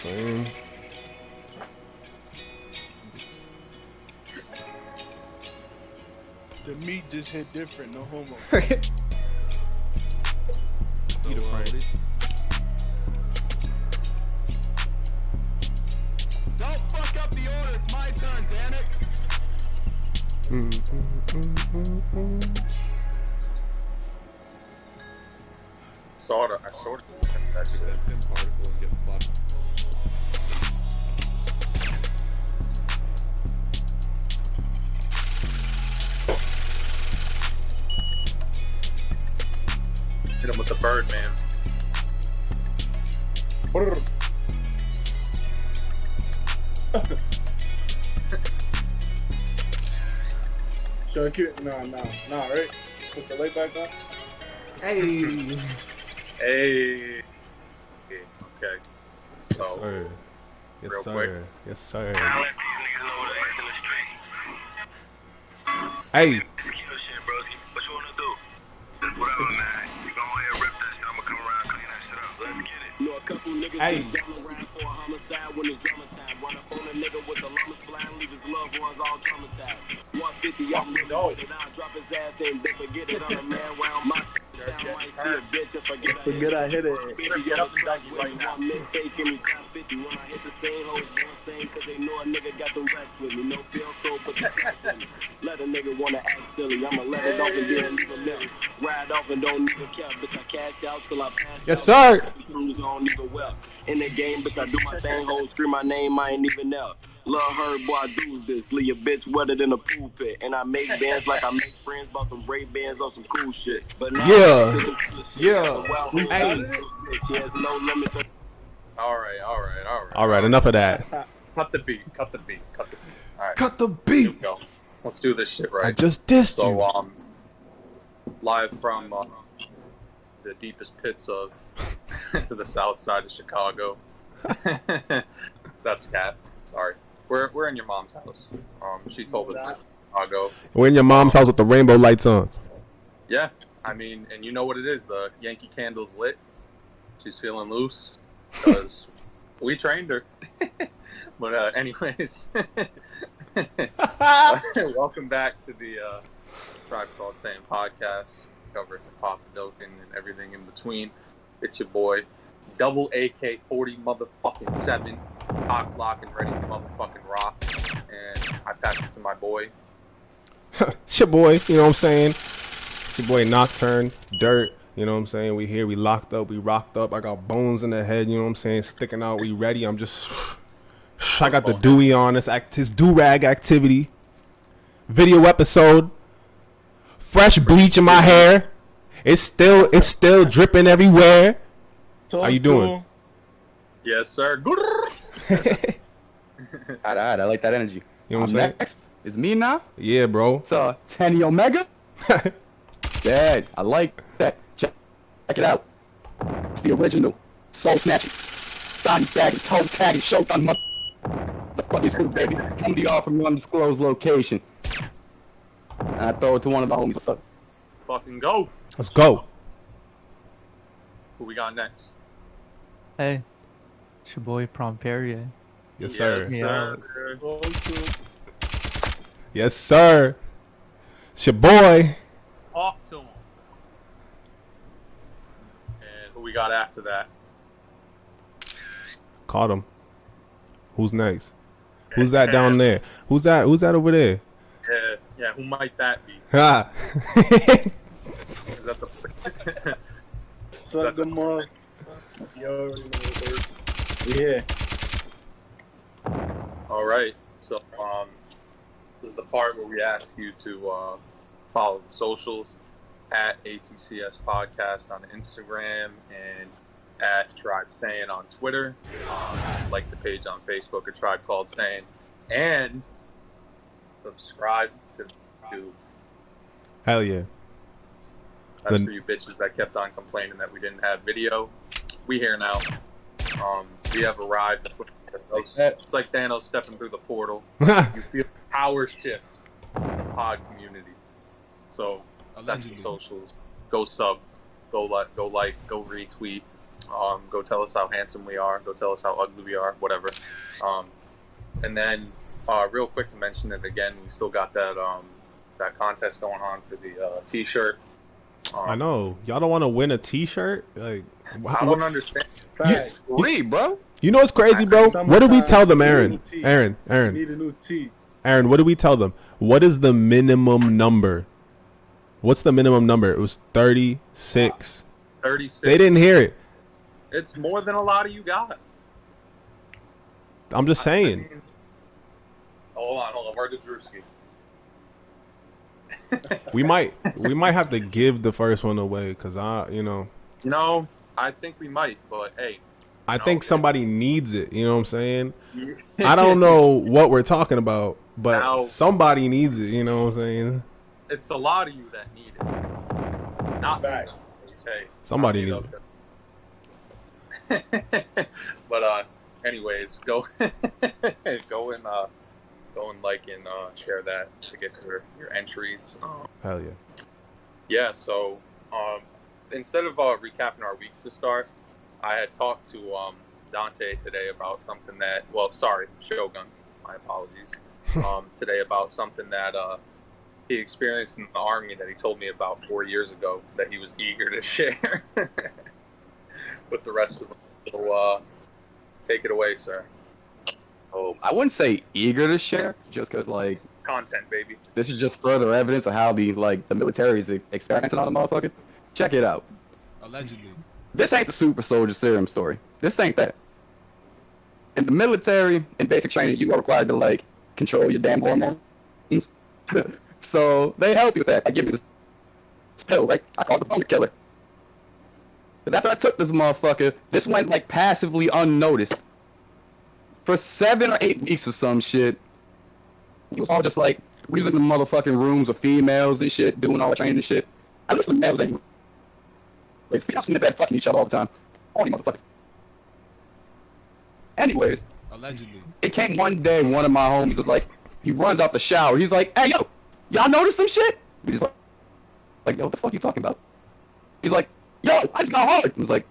saying? The meat just hit different, no homo. Eat a friend. Don't fuck up the order. It's my turn, damn it. I sort of that shit. Them particles get fucked. Hit him with the bird, man. Should I keep? Nah, right? Put the light back on. Hey. Hey. Okay. So, Yes, sir. Yes, real sir. quick. Yes, sir. What Hey. you wanna do? Just whatever, man. You go ahead and rip that shit. I'ma come around and clean that shit up. Let's get it. Know a couple niggas Hey. get down around for a homicide when it's drama time. Run up on a nigga with the llamas flying, leave his loved ones all traumatized. 150, I'm no. with it. I'll drop his ass and they forget it on a man round my town. Might see a bitch and forget I hit it. Get up and down right now. One mistake and he top 50. When I hit the same hoes, one same, cause they know a nigga got them racks with me. No feel throw, but the strap with me. Let a nigga wanna act silly. I'ma let it off and then leave a little. Ride off and don't even care. Bitch, I cash out till I pass Yes, out. sir. Cruise on even well. In the game, bitch, I do my thing. Hoes scream my name, I ain't even there. Love her, boy, I do's this. Leave a bitch wetter than a pool pit. And I make bands like I make friends. Bought some Ray Bans on some cool shit. But now Yeah. yeah. Hey. She has no limit to All right. All right, enough of that. Cut the beat. All right. Cut the Here beat. we go. Let's do this shit I right. just dissed you. So, live from the deepest pits of to the south side of Chicago. That's Cat. Sorry. We're in your mom's house. She told us in Chicago. We're in your mom's house with the rainbow lights on. Yeah, I mean, and you know what it is. The Yankee candle's lit. She's feeling loose because we trained her. But anyways, welcome back to the Tribe Called Sane podcast. Cover hip-hop, dope, and everything in between. It's your boy, double AK-40 motherfucking 7, cock, lock, and ready to motherfucking rock. And I pass it to my boy. It's your boy, you know what I'm saying? It's your boy Nocturne, Dirt, you know what I'm saying? We here, we locked up, we rocked up. I got bones in the head, you know what I'm saying? Sticking out, we ready. I'm just, I got the Dewey on, his do-rag activity. Video episode. Fresh bleach in my hair. It's still dripping everywhere. How you doing? Yes, sir. Alright, I like that energy. You know what I'm saying? Next. It's me now? Yeah, bro. It's Tenny Omega? Yeah, I like that. Check it out. It's the original Soul Snatching, body bagging, toe tagging, showtime the fucking school, baby. Come to y'all from your undisclosed location. And I throw it to one of the homies. What's up? Fucking go. Let's go. Who we got next? Hey, it's your boy Prom Perrier. Yes, sir. Yeah. Yes, sir. It's your boy. Talk to him. And who we got after that? Caught him. Who's next? Who's that down there? Who's that over there? Yeah, who might that be? Ha. Is that the So good morning. You already know what it is. Yeah. All right. So this is the part where we ask you to follow the socials at ATCS Podcast on Instagram and at Tribe Sane on Twitter. Like the page on Facebook, A Tribe Called Sane, and subscribe to YouTube. Hell yeah. That's for you bitches that kept on complaining that we didn't have video. We here now. We have arrived. It's like Thanos stepping through the portal. You feel power shift in the pod community. So that's the socials. Go sub, go like, go retweet, Go tell us how handsome we are. Go tell us how ugly we are. Whatever. And then, real quick to mention it again, we still got that contest going on for the T-shirt. I know y'all don't want to win a T-shirt. Like, I don't understand. Facts. Lee, bro. You know what's crazy, bro? What did we tell them, Aaron? Need Aaron, a new tee. Aaron, what did we tell them? What is the minimum number? What's the minimum number? It was 36. 36. They didn't hear it. It's more than a lot of you got. I'm just saying. Hold on. Where did Drewski? We might have to give the first one away because I think we might, but hey. I think somebody needs it. You know what I'm saying? I don't know what we're talking about, but Now, somebody needs it. You know what I'm saying? it's a lot of you that need it. Not Facts. hey, Somebody needs it. But anyways, go and like and share that to get your entries. Hell yeah. Yeah, so instead of recapping our weeks to start, I had talked to Dante today about something Shogun, my apologies, today about something that he experienced in the Army that he told me about 4 years ago that he was eager to share with the rest of them. So take it away, sir. Oh, I wouldn't say eager to share, just because, like, Content, baby. this is just further evidence of how the military is experimenting on the motherfucker. Check it out. Allegedly. This ain't the super soldier serum story. This ain't that. In the military, in basic training, you are required to, like, control your damn hormones. So they help you with that. I give you this pill, right? I call it the boner killer. But after I took this motherfucker, this went, like, passively unnoticed. For 7 or 8 weeks or some shit, it was all just like, we was in the motherfucking rooms with females and shit, doing all the training and shit. I listen to males anyway. We don't in the bed fucking each other all the time. All you motherfuckers. Anyways, Allegedly. it came one day, one of my homies was like, he runs out the shower. He's like, hey, yo, y'all notice some shit? We just like, yo, what the fuck you talking about? He's like, yo, I just got hard. I was like,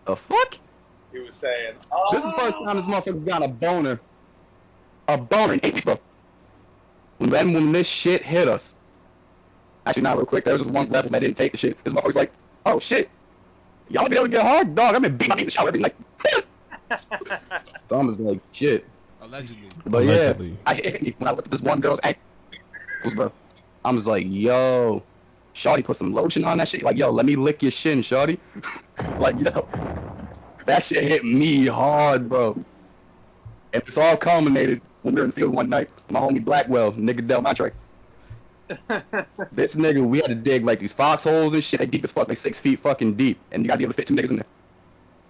the fuck? He was saying, This is the first time this motherfucker's got a boner. A boner in 8 weeks, bro. Then when this shit hit us. Actually, not real quick. There was just one level that didn't take the shit. This motherfucker's like, oh shit. Y'all be able to get hard, dog. I've been beating my meat in the shower. I've been like, so I'm just like, shit. Allegedly. But Allegedly. yeah, I hit me when I looked at this one girl's ankles, bro. I'm just like, yo. Shawty put some lotion on that shit. Like, yo, let me lick your shin, shawty. Like, yo. That shit hit me hard, bro. And it's all culminated when we were in the field one night. My homie Blackwell, nigga Del Matre. This nigga, we had to dig like these foxholes and shit. They deep as fuck, like 6 feet fucking deep. And you gotta be able to fit 2 niggas in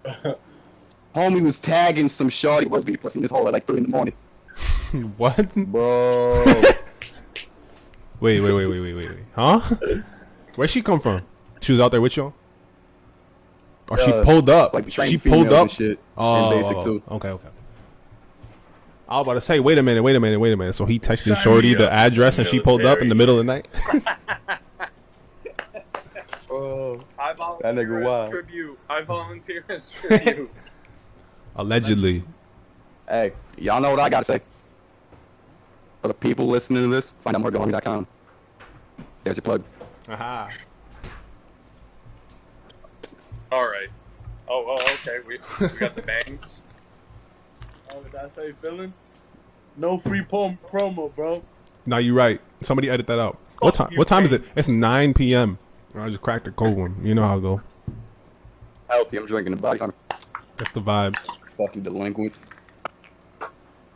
there. Homie was tagging some shawty was be pussy in this hole at like 3 in the morning. What? Bro. Wait. Huh? Where'd she come from? She was out there with y'all? Or she pulled up? Like trained she pulled females up? and shit. Oh, And basic too. Okay. I was about to say, wait a minute. So he texted Shorty the address and she pulled up in the middle of the night? Oh, I volunteer that nigga as wild. tribute. I volunteer as tribute. Allegedly. Hey, y'all know what I gotta say. For the people listening to this, find out moregoing.com. There's your plug. Aha. All right. Oh, okay. We got the bangs. Oh, that's how you feeling? No free promo, bro. No, you're right. Somebody edit that out. What time? What time is it? It's 9 p.m. I just cracked a cold one. You know how I go. Healthy, I'm drinking the body. That's the vibes. Fucking delinquents.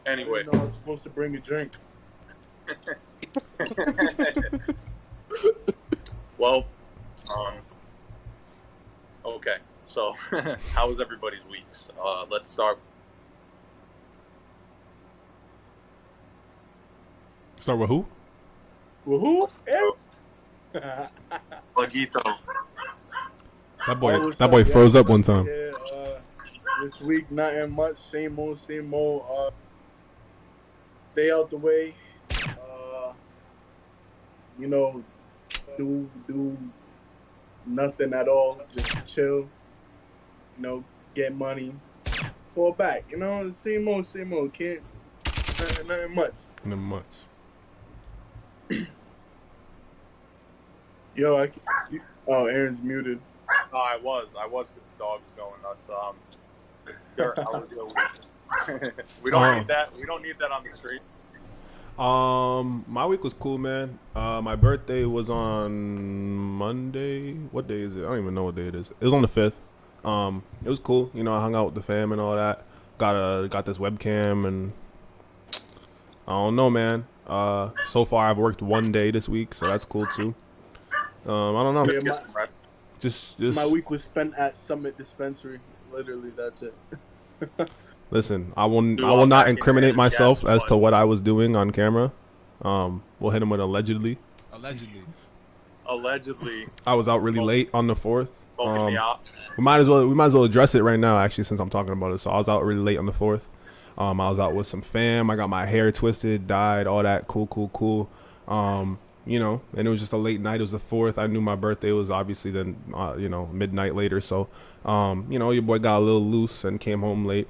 Anyway. I didn't know I was supposed to bring a drink. Well, okay. So, how was everybody's weeks? Let's start. Start with who? Woohoo! Laguito. That Oh, boy froze up one time. Yeah, this week, nothing much. Same old. Stay out the way. Do nothing at all. Just chill. get money, fall back. Same old. Can't nothing much. Not much. Yo, Aaron's muted. No, I was because the dog was going nuts. Sure, I'll deal with it. We don't need that. We don't need that on the street. My week was cool, man. My birthday was on Monday. What day is it? I don't even know what day it is. It was on the 5th. It was cool. I hung out with the fam and all that. Got this webcam, and I don't know, man. So far I've worked one day this week, so that's cool too. I don't know. Yeah, Just my week was spent at Summit Dispensary. Literally, that's it. Listen, I will not incriminate myself as to what I was doing on camera. We'll hit him with allegedly. Allegedly. I was out really late on the 4th. We might as well address it right now, actually, since I'm talking about it. So I was out really late on the 4th. I was out with some fam. I got my hair twisted, dyed, all that. Cool. And it was just a late night. It was the 4th. I knew my birthday was obviously then, midnight later. So, your boy got a little loose and came home late.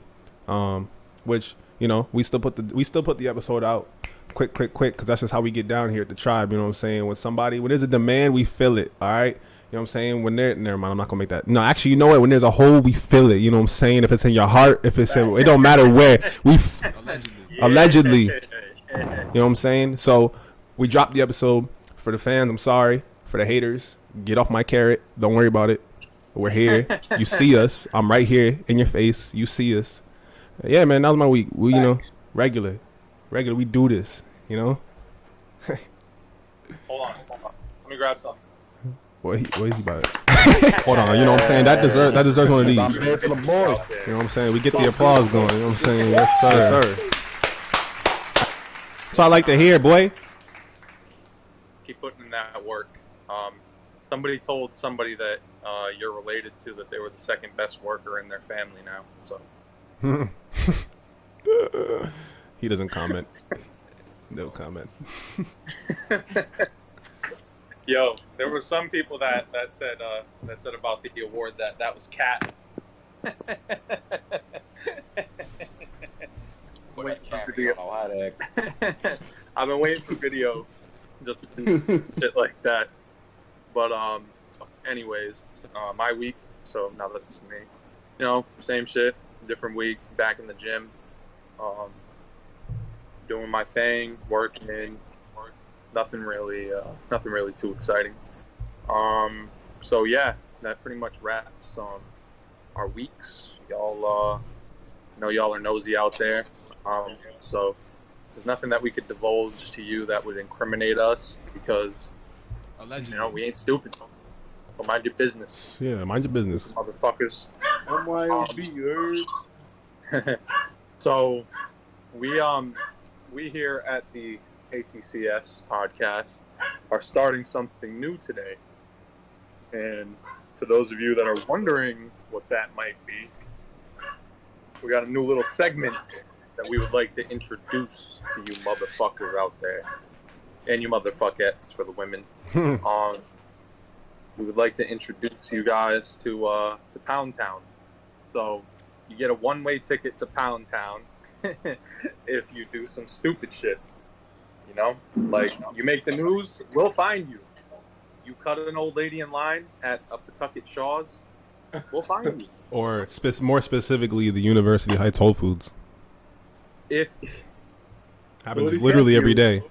Which, we still put the episode out quick, because that's just how we get down here at the tribe. You know what I'm saying? When there's a demand, we feel it. All right. You know what I'm saying? Never mind, I'm not gonna make that. No, actually, you know what? When there's a hole, we feel it. You know what I'm saying? If it's in your heart, it don't matter where. Allegedly. You know what I'm saying? So we dropped the episode. For the fans, I'm sorry. For the haters, get off my carrot. Don't worry about it. We're here. You see us. I'm right here in your face. You see us. Yeah, man, that was my week. We, regular. We do this. Hold on. Let me grab something. What is he about? Hold on, you know what I'm saying? That deserves one of these. You know what I'm saying? We get the applause going. You know what I'm saying? Yes, sir. So I like to hear, boy. Keep putting in that work. Somebody told somebody that you're related to that they were the second best worker in their family now. So he doesn't comment. No comment. Yo, there were some people that said about the award that was cat. I've been waiting for video just to do shit like that. But anyways, my week. So now that's me. Same shit, different week. Back in the gym, doing my thing, working. Nothing really too exciting. So yeah, that pretty much wraps our weeks. Y'all, y'all are nosy out there. So there's nothing that we could divulge to you that would incriminate us because, we ain't stupid. So mind your business. Yeah, mind your business, motherfuckers. MYOB, So we here at the ATCS podcast are starting something new today, and to those of you that are wondering what that might be, we got a new little segment that we would like to introduce to you motherfuckers out there, and you motherfuckettes for the women. We would like to introduce you guys to Pound Town. So you get a one-way ticket to Pound Town if you do some stupid shit. Like you make the news, we'll find you. You cut an old lady in line at a Pawtucket Shaw's, we'll find you. Or more specifically, the University Heights Whole Foods. If happens literally every day.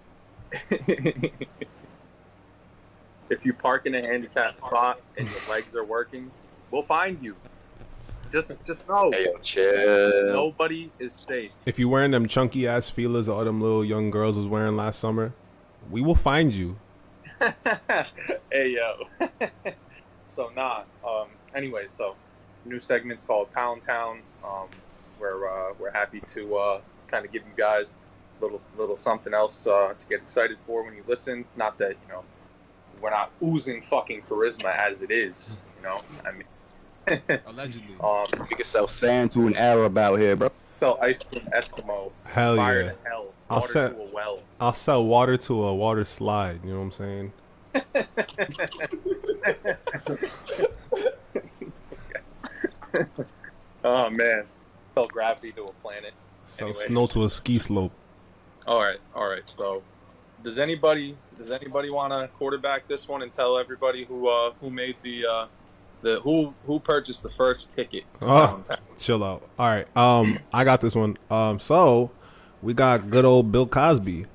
If you park in a handicapped spot and your legs are working, we'll find you. Just know. Hey, yo, chill. Nobody is safe. If you're wearing them chunky ass feelers all them little young girls was wearing last summer, we will find you. Hey yo. So anyway, so new segment's called Pound Town. We're happy to kind of give you guys a little something else to get excited for when you listen. Not that we're not oozing fucking charisma as it is. I mean. Allegedly. We can sell sand to an Arab out here, bro. Sell ice cream Eskimo. Hell fire yeah. to hell. Water to a well. I'll sell water to a water slide. You know what I'm saying? Oh man, fell gravity to a planet. So Anyways. snow to a ski slope. All right. So, does anybody want to quarterback this one and tell everybody who made who purchased the first ticket? To Valentine's? Chill out. All right. I got this one. So we got good old Bill Cosby.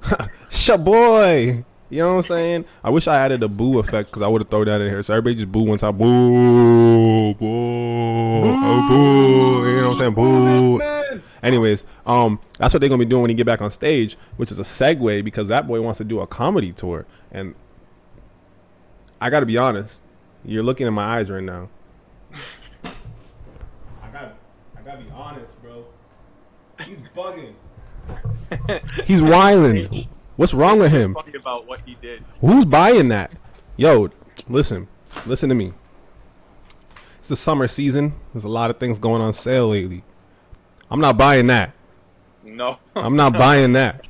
Shaboy. You know what I'm saying? I wish I added a boo effect because I would have thrown that in here. So everybody just boo once I boo, boo, oh, boo. You know what I'm saying? Boo. Anyways, that's what they're gonna be doing when he get back on stage, which is a segue because that boy wants to do a comedy tour. And I gotta be honest, you're looking in my eyes right now. I gotta be honest, bro. He's bugging. He's wilding. What's wrong with him? Funny about what he did. Who's buying that? Yo, listen to me. It's the summer season. There's a lot of things going on sale lately. I'm not buying that. No, I'm not buying that.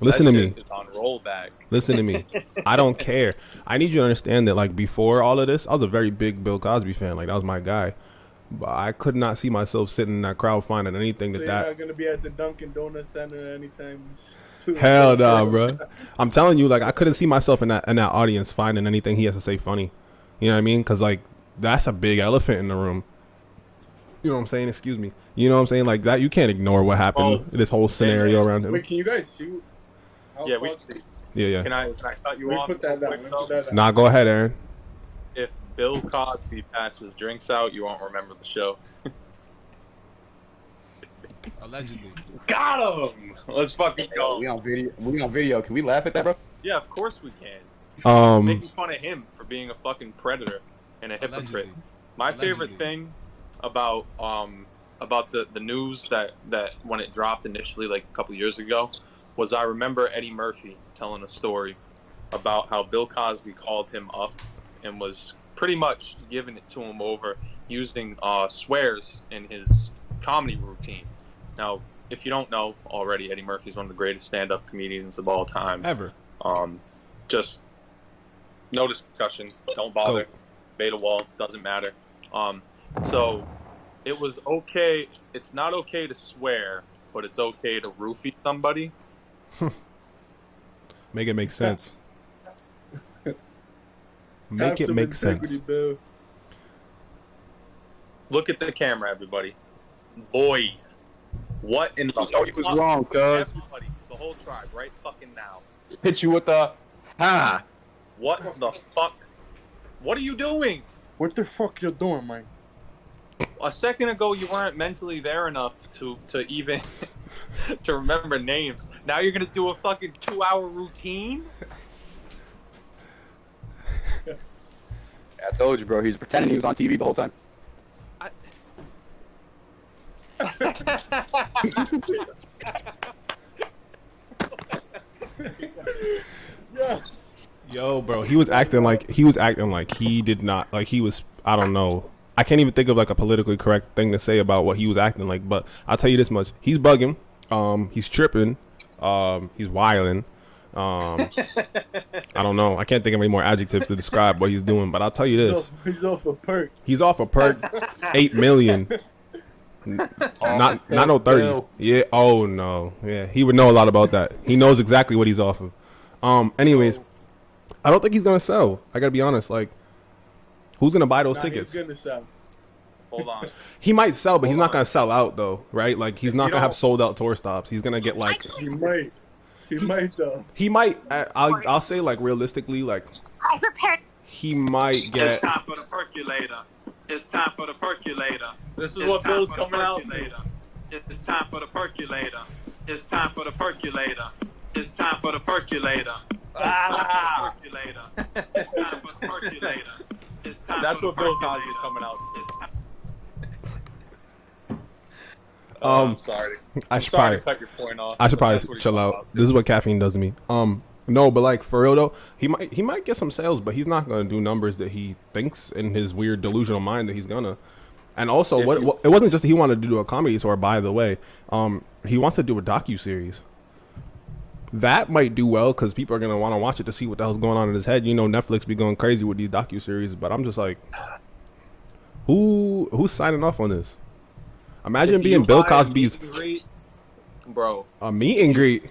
Listen to me. It's on rollback. Listen to me. I don't care. I need you to understand that, like, before all of this, I was a very big Bill Cosby fan. Like, that was my guy. But I could not see myself sitting in that crowd finding anything So that you're that. not gonna be at the Dunkin' Donuts Center anytime soon. Hell no, bro. I'm telling you, like, I couldn't see myself in that audience finding anything he has to say funny. You know what I mean? Because, like, that's a big elephant in the room. You know what I'm saying? Excuse me. You know what I'm saying? Like, that, you can't ignore what happened. This whole scenario around him. Wait, can you guys see? Yeah, we. Yeah. Can I cut you Let me off? put that real down. quick, Let me put though? that down. Nah, go ahead, Aaron. If Bill Cosby passes drinks out, you won't remember the show. Allegedly. Got him. Let's fucking go. We on video. Can we laugh at that, bro? Yeah, of course we can. Making fun of him for being a fucking predator and a hypocrite. Allegedly. My favorite thing about the news that when it dropped initially, like a couple years ago, was I remember Eddie Murphy telling a story about how Bill Cosby called him up and was pretty much giving it to him over using swears in his comedy routine. Now, if you don't know already, Eddie Murphy is one of the greatest stand-up comedians of all time. Ever. Just no discussion. Don't bother. Beta wall. Doesn't matter. So it was okay. It's not okay to swear, but it's okay to roofie somebody. Make it make sense. Make Have it some make integrity, sense. Bill. Look at the camera, everybody. Boy, what in the Yo, you was wrong, cuz. Everybody, the whole tribe, right fucking now. Hit you with the What the fuck? What are you doing? What the fuck you doing, man? A second ago, you weren't mentally there enough to even to remember names. Now you're gonna do a fucking 2-hour routine? I told you, bro. He's pretending he was on TV the whole time. Yo, bro, he was acting like he did not, like, he was, I don't know. I can't even think of like a politically correct thing to say about what he was acting like, but I'll tell you this much. He's bugging. He's tripping. He's wilding. I don't know. I can't think of any more adjectives to describe what he's doing, but I'll tell you this. He's off a perk. He's off a perk 8 million. Not no 30. Bill. Yeah. Oh no. Yeah. He would know a lot about that. He knows exactly what he's off of. Anyways, I don't think he's gonna sell. I gotta be honest. Like, who's gonna buy those tickets? He's gonna sell. Hold on. He might sell, but he's not gonna sell out though, right? Like, he's not gonna have sold out tour stops. He's gonna get like. He might. He might though. He might. I'll say, like, realistically, like, I prepared. he might get. It's time for the percolator. It's time for the percolator. This is It's what time Bill's for the coming out to. percolator. It's time for the percolator. It's time for the percolator. It's time for the percolator. Ah! It's time for the percolator. It's time That's for what the Bill percolator. Cosby's coming out to. It's time- I'm sorry. I should Sorry probably. to cut your point off. I should but probably that's what he's chill coming out. to. This is what caffeine does to me. No, but like, for real though, he might get some sales, but he's not gonna do numbers that he thinks in his weird delusional mind that he's gonna. And also, what it wasn't just that he wanted to do a comedy tour. By the way, he wants to do a docu-series. That might do well because people are gonna want to watch it to see what the hell's going on in his head. You know, Netflix be going crazy with these docu-series, but I'm just like, who's signing off on this? Imagine If being you Bill buy a Cosby's meet and greet, bro. a meet and greet.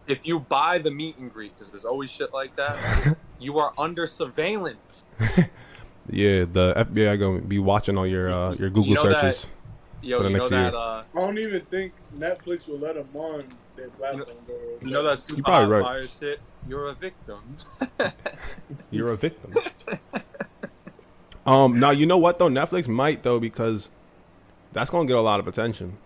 If you buy the meet and greet, because there's always shit like that, you are under surveillance. Yeah, the FBI gonna be watching all your Google You know searches that- for Yo, the you know next that. year. I don't even think Netflix will let them on their platform. You know that You're super probably hot right. fire shit. You're a victim. You're a victim. Now you know what though? Netflix might though, because that's gonna get a lot of attention.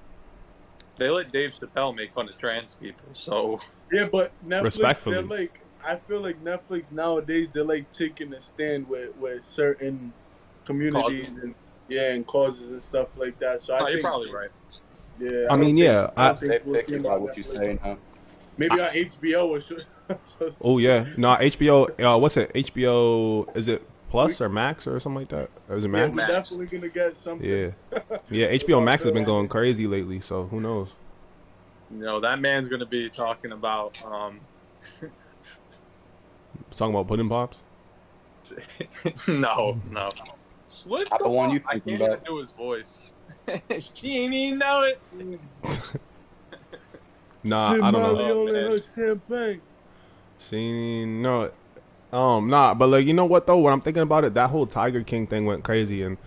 They let Dave Chappelle make fun of trans people, so Yeah, but Netflix, Respectfully. they're like, I feel like Netflix nowadays, they're like taking a stand with certain communities Causes. and causes and stuff like that. So I oh, think you're probably right. Yeah, I mean, yeah. I don't think we'll see Think them about on what you Netflix. say now. Maybe on HBO or so. Oh yeah, no HBO. What's it? HBO? Is it Plus or Max or something like that? Or is it Yeah, Max? we're definitely gonna get something. Yeah, yeah. HBO Max has been going crazy lately, so who knows? No, that man's gonna be talking about Talking about pudding pops. no. What Not the one you I thinking can't even about. do his voice. She ain't even know it. Nah, I don't know. Molly man. and her champagne. She ain't know it. Nah, but like you know what though? When I'm thinking about it, that whole Tiger King thing went crazy, and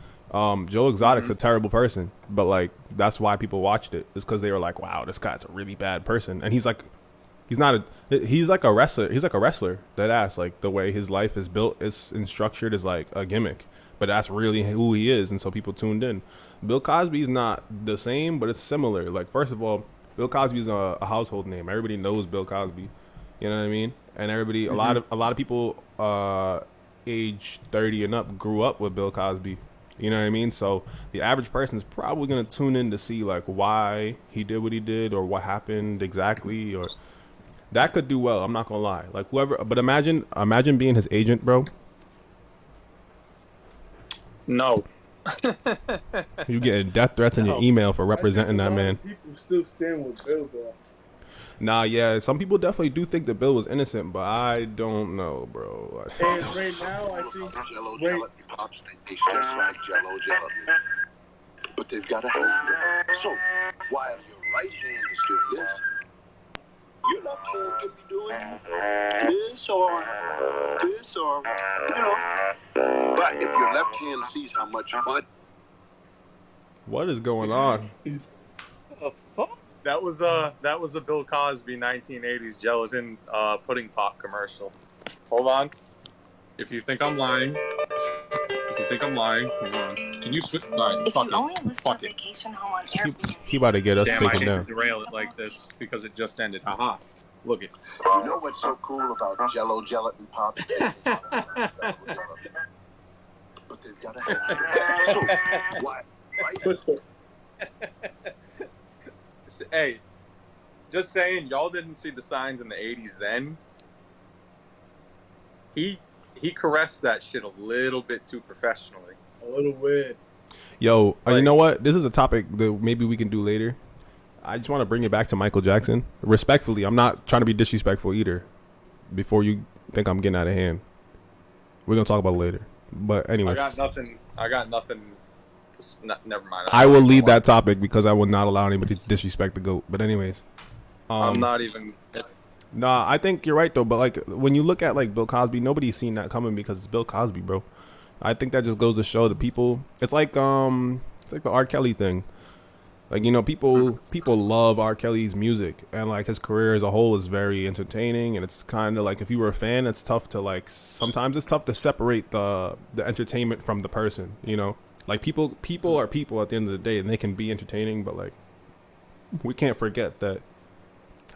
Joe Exotic's a terrible person, but like that's why people watched it. It's because they were like, wow, this guy's a really bad person, and he's like a wrestler. He's like a wrestler. That ass, like the way his life is built, is and structured is like a gimmick, but that's really who he is, and so people tuned in. Bill Cosby's not the same, but it's similar. Like first of all, Bill Cosby's a household name. Everybody knows Bill Cosby. You know what I mean? And everybody, a lot of people, age 30 and up, grew up with Bill Cosby. You know what I mean? So the average person's probably gonna tune in to see like why he did what he did or what happened exactly, or that could do well. I'm not gonna lie. Like whoever, but imagine being his agent, bro. No. You getting death threats in your email for representing that man. People still stand with Bill though. Nah, yeah, some people definitely do think that Bill was innocent, but I don't know, bro. And right now, I think Jello, right, Jello, pops think they just like Jello, Jello. But they've got a hand. So, while your right hand is doing this, your left hand can be doing this or, you know. But if your left hand sees how much fun What is going on? That was a Bill Cosby 1980s gelatin pudding pop commercial. Hold on. If you think I'm lying, hold on. Can you switch? All right, If fuck you only it. list Fuck your it. vacation home on Airbnb, He about to get us Damn, I taken hate down. to derail it like this because it just ended. Haha. Look it. You know what's so cool about Jello, gelatin pops? But they've got a hand. So, why? Right? Hey, just saying, y'all didn't see the signs in the 80s then. He caressed that shit a little bit too professionally. a little weird. Yo, you Like- know what? This is a topic that maybe we can do later. I just want to bring it back to Michael Jackson. Respectfully, I'm not trying to be disrespectful either. Before you think I'm getting out of hand, we're gonna talk about it later. But anyways, I got nothing. Never mind. I will lead that topic because I will not allow anybody to disrespect the GOAT. But anyways, I'm not even. Nah, I think you're right though. But like when you look at like Bill Cosby, nobody's seen that coming because it's Bill Cosby, bro. I think that just goes to show the people. It's like the R. Kelly thing. Like, you know, people love R. Kelly's music, and like his career as a whole is very entertaining, and it's kind of like if you were a fan, it's tough to like sometimes it's tough to separate the entertainment from the person, you know? Like people are people at the end of the day, and they can be entertaining, but like we can't forget that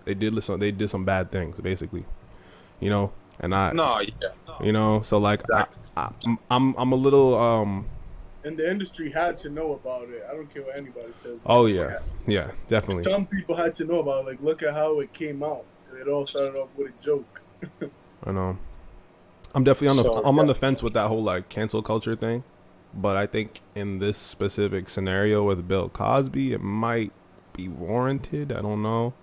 they did some bad things basically, you know? And you know, so like I'm a little And the industry had to know about it. I don't care what anybody says. oh yeah, definitely. Some people had to know about it. Like, look at how it came out. It all started off with a joke. I know. I'm definitely on the fence with that whole like cancel culture thing, but I think in this specific scenario with Bill Cosby, it might be warranted. I don't know.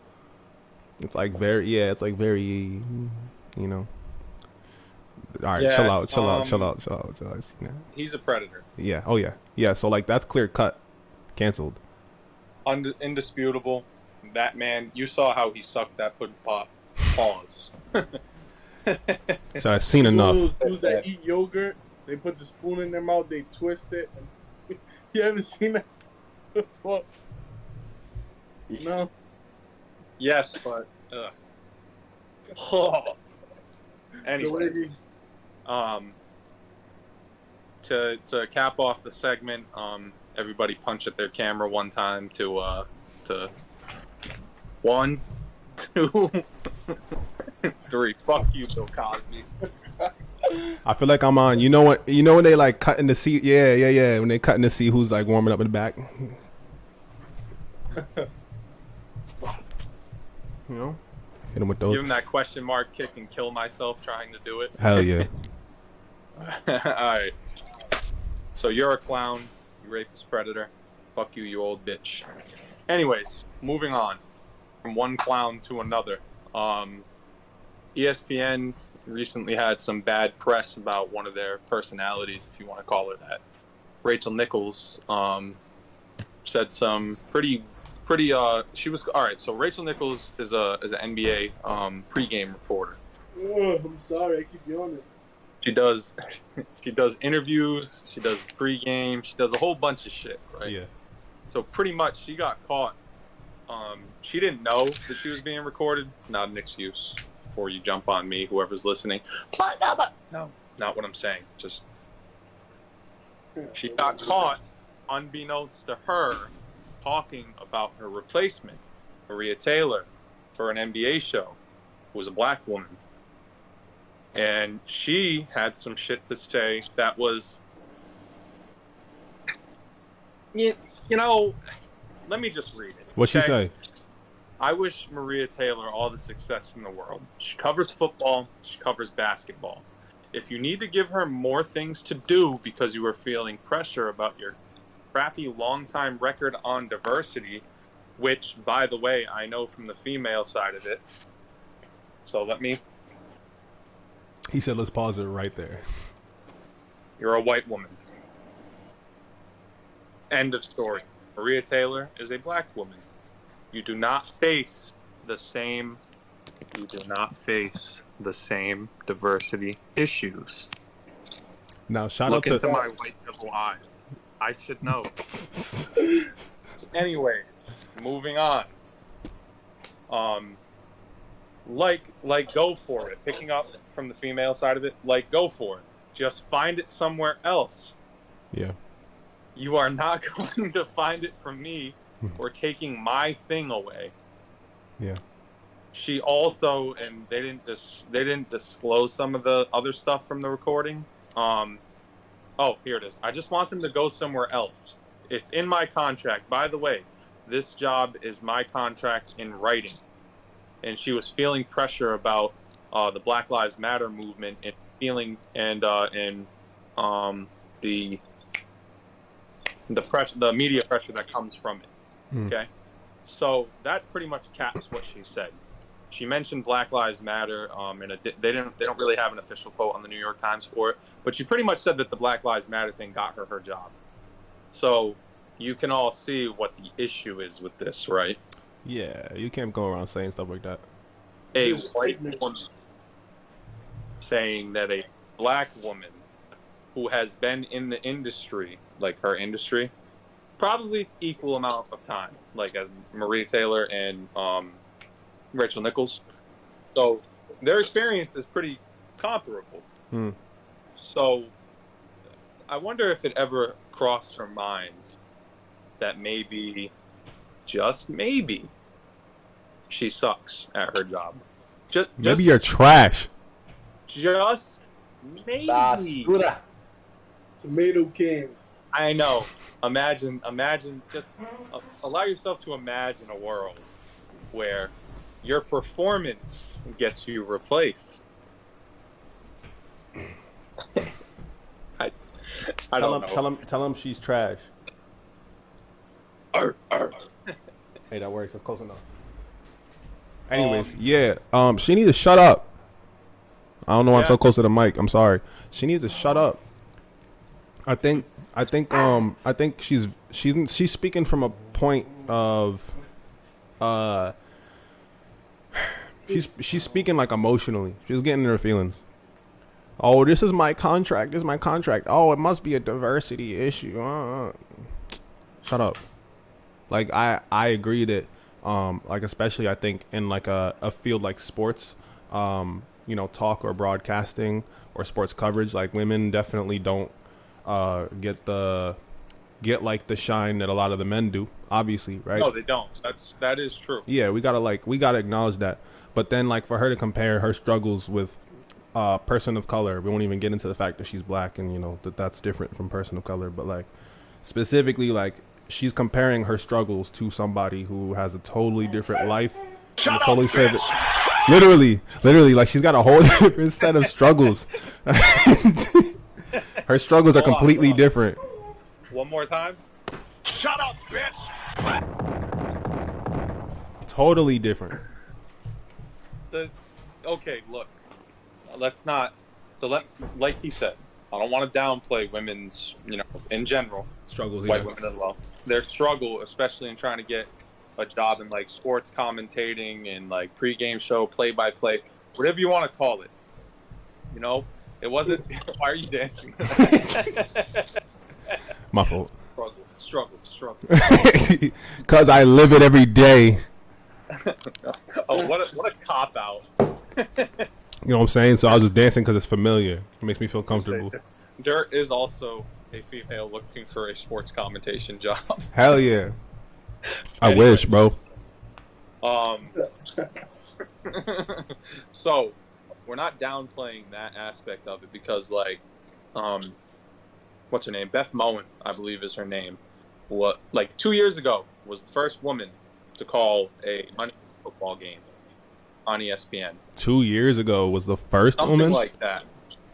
It's like very, you know. All right, Yeah, chill out. See now. He's a predator. Yeah. Oh yeah. Yeah. So like that's clear cut, canceled. indisputable. That man, you saw how he sucked that pudding pop. Pause. So I've seen enough. Those that eat yogurt, they put the spoon in their mouth, they twist it. And you haven't seen that before? No. Yes, but oh. Anyway, to cap off the segment, everybody punch at their camera one time to 1, 2, 3. Fuck you, Bill Cosby. I feel like I'm on. You know what? You know when they like cutting the seat? Yeah. When they cutting to see who's like warming up in the back. You know, hit him with those. Give him that question mark kick and kill myself trying to do it. Hell yeah. All right. So you're a clown, you rapist predator. Fuck you, you old bitch. Anyways, moving on from one clown to another. ESPN recently had some bad press about one of their personalities, if you want to call her that. Rachel Nichols said some pretty she was all right. So Rachel Nichols is an NBA pregame reporter. Oh, I'm sorry, I keep yawning. She does interviews, she does pregame, she does a whole bunch of shit, right? Yeah. So pretty much she got caught. She didn't know that she was being recorded. Not an excuse before you jump on me, whoever's listening. No, not what I'm saying. Just she got caught, unbeknownst to her, talking about her replacement, Maria Taylor, for an NBA show, who was a black woman. And she had some shit to say that was, you know, let me just read it. What'd she say? I wish Maria Taylor all the success in the world. She covers football, she covers basketball. If you need to give her more things to do because you are feeling pressure about your crappy long-time record on diversity, which, by the way, I know from the female side of it. So let me... He said, let's pause it right there. You're a white woman. End of story. Maria Taylor is a black woman. You do not face the same diversity issues. Now, shout Look out into to my white devil eyes. I should know. Anyways, moving on. Like go for it. Picking up from the female side of it, like go for it. Just find it somewhere else. Yeah. You are not going to find it from me or taking my thing away. Yeah. She also, and they didn't disclose some of the other stuff from the recording. Oh, here it is. I just want them to go somewhere else. It's in my contract. By the way, this job is my contract in writing. And she was feeling pressure about the Black Lives Matter movement and feeling the media pressure that comes from it. Okay, so that pretty much caps what she said. She mentioned Black Lives Matter, and they don't really have an official quote on the New York Times for it, but she pretty much said that the Black Lives Matter thing got her job. So you can all see what the issue is with this, right? Yeah, you can't go around saying stuff like that. A white woman saying that a black woman who has been in the industry, like her industry, probably equal amount of time, like Maria Taylor and Rachel Nichols. So their experience is pretty comparable. So I wonder if it ever crossed her mind that maybe, just maybe, she sucks at her job. Maybe you're trash. Just maybe. Basura. Tomato cans. I know. Imagine. Just allow yourself to imagine a world where your performance gets you replaced. I don't know. Tell him she's trash. Hey, that works. That's close enough. Anyways, she needs to shut up. I don't know why I'm so close to the mic. I'm sorry. She needs to shut up. I think she's speaking from a point of she's speaking like emotionally. She's getting in her feelings. Oh, this is my contract. This is my contract. Oh, it must be a diversity issue. Shut up. Like I agree that like especially I think in like a field like sports, you know, talk or broadcasting or sports coverage, like women definitely don't get like the shine that a lot of the men do, obviously, right? No, they don't. That is true. Yeah, we gotta acknowledge that. But then like for her to compare her struggles with person of color, we won't even get into the fact that she's black and you know that's different from person of color, but like specifically like she's comparing her struggles to somebody who has a totally different life. Literally, like she's got a whole different set of struggles. Her struggles are completely different. One more time. Shut up, bitch! Totally different. Okay, look. Let's not. Like he said, I don't want to downplay women's, you know, in general, Struggles, white yeah. women as well. Their struggle, especially in trying to get a job in like sports commentating and like pregame show, play-by-play, whatever you want to call it. You know, it wasn't. Why are you dancing? My fault. Struggle. Cause I live it every day. Oh, what a cop out. You know what I'm saying? So I was just dancing because it's familiar. It makes me feel comfortable. Dirt is also a female looking for a sports commentation job. Hell yeah. I wish, bro. So we're not downplaying that aspect of it because, like, what's her name? Beth Moen, I believe is her name. What, like 2 years ago, was the first woman to call a Monday Night Football game on ESPN. 2 years ago was the first Something woman? like that.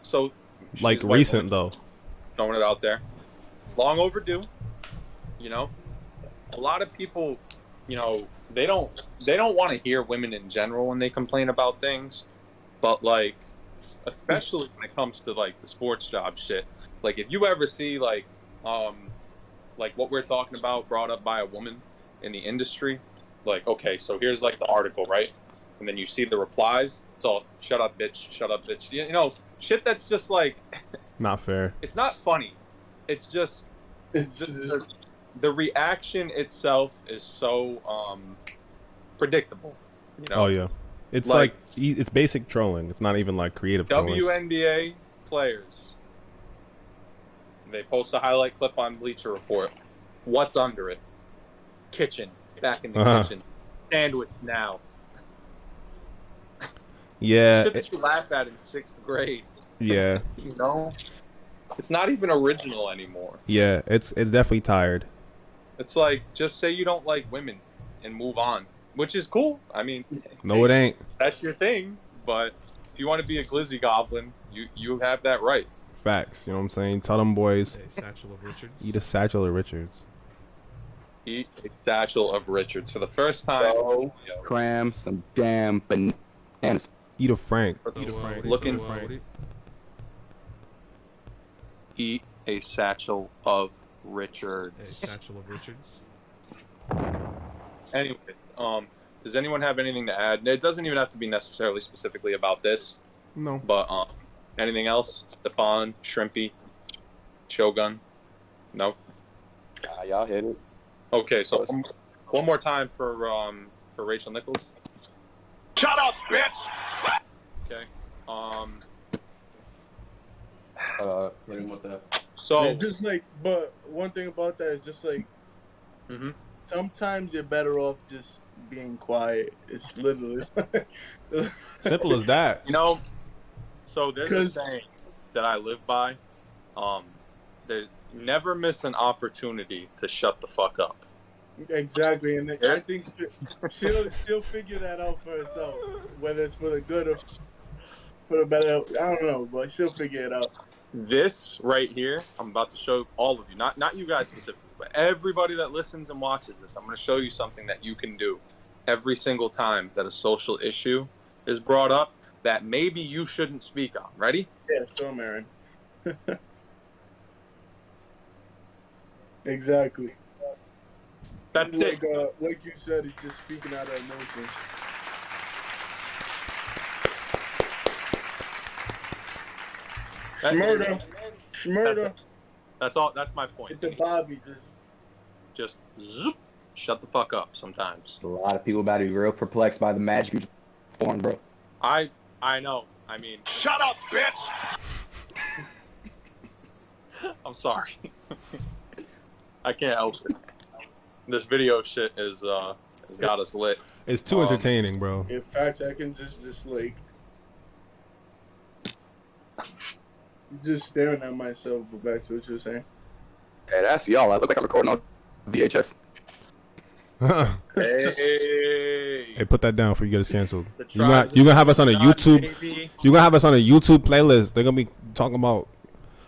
So, Like she's a white recent, woman, though. throwing it out there. Long overdue. You know, a lot of people, you know, they don't want to hear women in general when they complain about things, but like, especially when it comes to like the sports job shit. Like, if you ever see like what we're talking about brought up by a woman in the industry, like, okay, so here's like the article, right? And then you see the replies. It's all shut up, bitch. You know, shit that's just like Not fair. it's not funny. It's just the reaction itself is so predictable. You know? Oh, yeah. It's like it's basic trolling. It's not even like creative trolling. WNBA players. They post a highlight clip on Bleacher Report. What's under it? Kitchen. Back in the kitchen. Sandwich now. Yeah. Shit that you laugh at in 6th grade. Yeah. You know? It's not even original anymore. Yeah, it's definitely tired. It's like, just say you don't like women and move on. Which is cool. I mean, No, it ain't. that's your thing. But if you want to be a glizzy goblin, you have that right. Facts. You know what I'm saying? Tell them boys, A satchel of Richards. eat a satchel of Richards. Eat a satchel of Richards for the first time. Cram some damn bananas. Eat a Frank. Looking for eat a satchel of Richards. A satchel of Richards. Anyway, does anyone have anything to add? It doesn't even have to be necessarily specifically about this, No. but anything else? Stephon, Shrimpy, Shogun? No. Y'all hit it. Okay, so one more time for Rachel Nichols. Shut up, bitch! Okay. What the? So It's just like, but one thing about that is just like, sometimes you're better off just being quiet. It's literally Simple as that. you know, so there's a saying that I live by. There's never miss an opportunity to shut the fuck up. Exactly, and I think she'll figure that out for herself, whether it's for the good or for the better. I don't know, but she'll figure it out. This right here, I'm about to show all of you, not you guys specifically, but everybody that listens and watches this. I'm going to show you something that you can do every single time that a social issue is brought up that maybe you shouldn't speak on. Ready? Yeah, sure, Marin. Exactly. That's it. Like you said, he's just speaking out of emotion. Schmurder. That's all. That's my point. It's the Bobby. Just zoop, shut the fuck up sometimes. A lot of people about to be real perplexed by the magic you performed, bro. I know. I mean, Shut up, bitch! I'm sorry. I can't help it. This video shit has got us lit. It's too entertaining, bro. In fact, I can just like just staring at myself. But back to what you were saying. Hey, that's y'all. I look like I'm recording on VHS. Hey, put that down before you get us canceled. The You tribes gonna have us on a of YouTube. baby. You gonna have us on a YouTube playlist. They're gonna be talking about,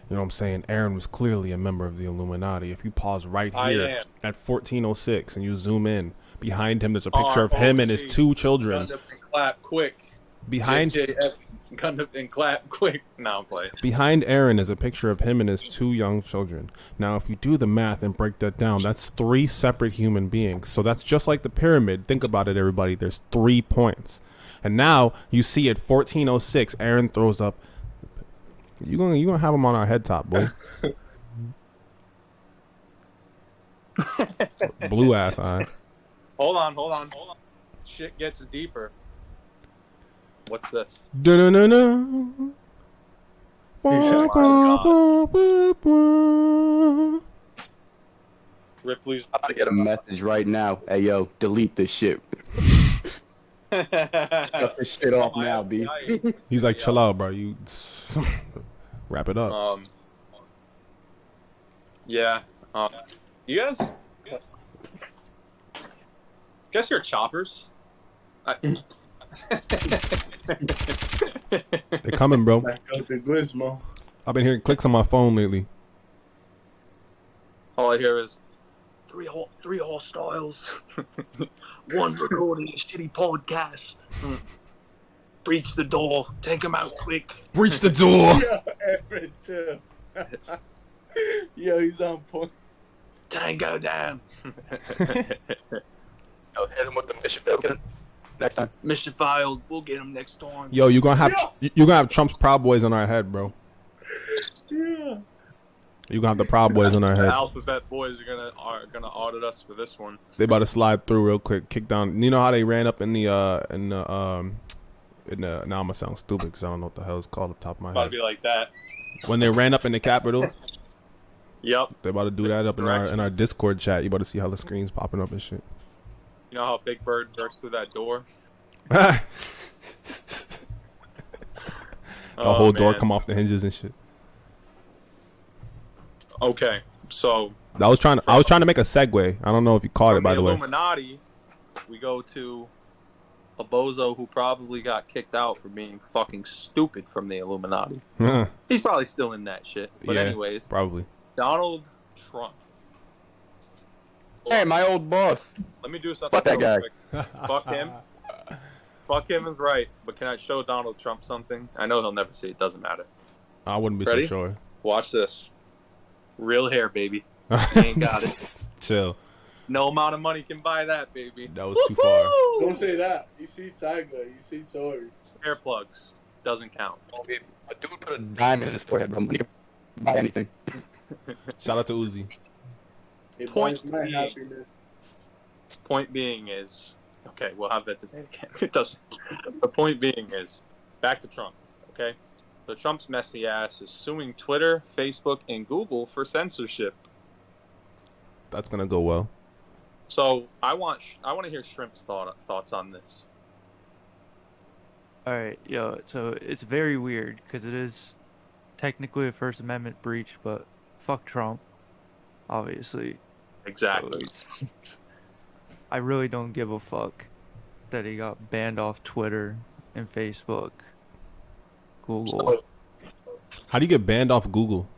you know what I'm saying? Aaron was clearly a member of the Illuminati. If you pause right I here am. at 1406 and you zoom in, behind him there's a picture of him and his ROC. 2 children. Gun up and clap quick. Behind JJ Evans, gun up and clap quick. Now I'm playing. behind Aaron is a picture of him and his 2 young children. Now, if you do the math and break that down, that's 3 separate human beings. So that's just like the pyramid. Think about it, everybody. There's 3 points. And now you see at 1406, Aaron throws up. You gonna have him on our head top, boy. Blue ass eyes. Hold on. Shit gets deeper. What's this? Da-da-da-da. Ripley's. I'm about to get a message right now. Hey, yo, delete this shit. Cut this shit off now, B. He's like, chill out, bro. You wrap it up. Yeah. You guys hear choppers? They're coming, bro. Back out the Gizmo. I've been hearing clicks on my phone lately. All I hear is three whole styles. One recording a shitty podcast. Breach the door. Take him out quick. Breach the door. Yo, Aaron, chill. Yo, he's on point. Tango down. Yo, hit him with the mission failed. Get him next time. Mission failed. We'll get him next time. Yo, you're gonna have Trump's Proud Boys on our head, bro. Yeah. You gonna have the Proud Boys on our The head. Alphabet boys are gonna audit us for this one. They about to slide through real quick, kick down. You know how they ran up in the now I'm gonna sound stupid because I don't know what the hell it's called off the top of my About to head. be like that. When they ran up in the Capitol, Yep. they about to do that up in our Discord chat. You about to see how the screen's popping up and shit. You know how Big Bird burst through that door? The whole door man. come off the hinges and shit. Okay, so I was trying to make a segue. I don't know if you caught it, from by the way. Illuminati, we go to a bozo who probably got kicked out for being fucking stupid from the Illuminati. Huh. He's probably still in that shit. But Yeah, anyways, probably. Donald Trump. Hey, my old boss. Let me do something Fuck that real guy. quick. Fuck him. Fuck him is right. But can I show Donald Trump something? I know he'll never see it. Doesn't matter. I wouldn't be Ready? so sure. Watch this. Real hair, baby. You ain't got it. Chill. No amount of money can buy that, baby. That was too far. Don't say that. You see Tiger. You see Tory. Hair plugs. Doesn't count. A dude put a diamond in his forehead, bro. He can buy anything. Shout out to Uzi. It Point brings my being- happiness. Point being is, okay, we'll have that debate again. It doesn't. The point being is, back to Trump, okay? So Trump's messy ass is suing Twitter, Facebook, and Google for censorship. That's gonna go well. So I want to hear Shrimp's thoughts on this. All right, yo. So it's very weird because it is technically a First Amendment breach, but fuck Trump, obviously. Exactly. So I really don't give a fuck that he got banned off Twitter and Facebook, Google. How do you get banned off Google?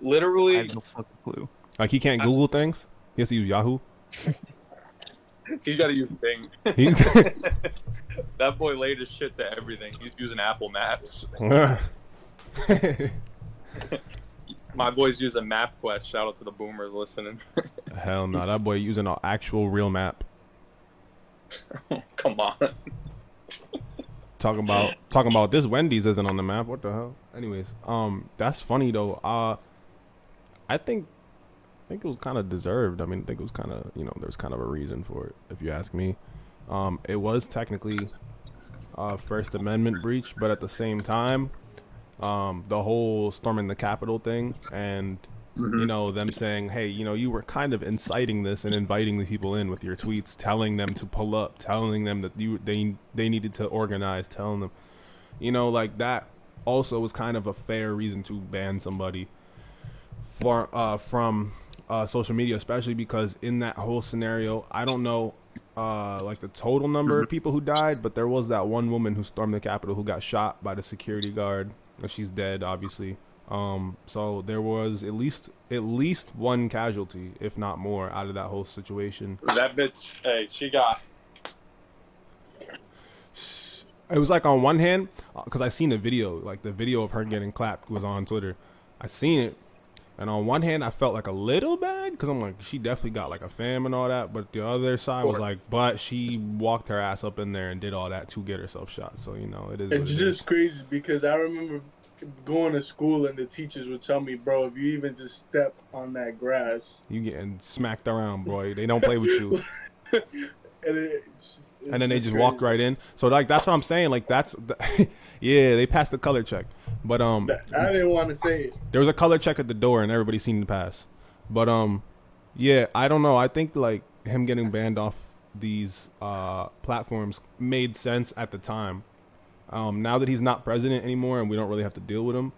I Literally, have no fucking clue. Like he can't Google things? He has to use Yahoo? he's got to use Bing. He's That boy laid his shit to everything. He's using Apple Maps. My boys use a MapQuest. Shout out to the boomers listening. Hell no, that boy using an actual real map. Come on. Talking about this Wendy's isn't on the map. What the hell? Anyways, that's funny though. I think it was kind of deserved. I mean, I think it was kind of, there's kind of a reason for it, if you ask me. It was technically First Amendment breach, but at the same time, the whole storming the Capitol thing and them saying, hey, you were kind of inciting this and inviting the people in with your tweets, telling them to pull up, telling them that they needed to organize, telling them, like that also was kind of a fair reason to ban somebody from social media, especially because in that whole scenario, I don't know like the total number of people who died, but there was that one woman who stormed the Capitol who got shot by the security guard, and she's dead, obviously. So there was at least one casualty, if not more, out of that whole situation. That bitch, hey, she got. It was like on one hand, because I seen the video, like the video of her getting clapped was on Twitter. I seen it, and on one hand, I felt like a little bad because I'm like, she definitely got like a fam and all that. But the other side was like, but she walked her ass up in there and did all that to get herself shot. So it is. It's just crazy because I remember going to school and the teachers would tell me, bro, if you even just step on that grass, you getting smacked around, boy. They don't play with you. And then they just walk right in. So like that's what I'm saying. Like that's yeah, they passed the color check. But I didn't want to say it. There was a color check at the door and everybody seen the pass. But yeah, I don't know. I think like him getting banned off these platforms made sense at the time. Now that he's not president anymore and we don't really have to deal with him,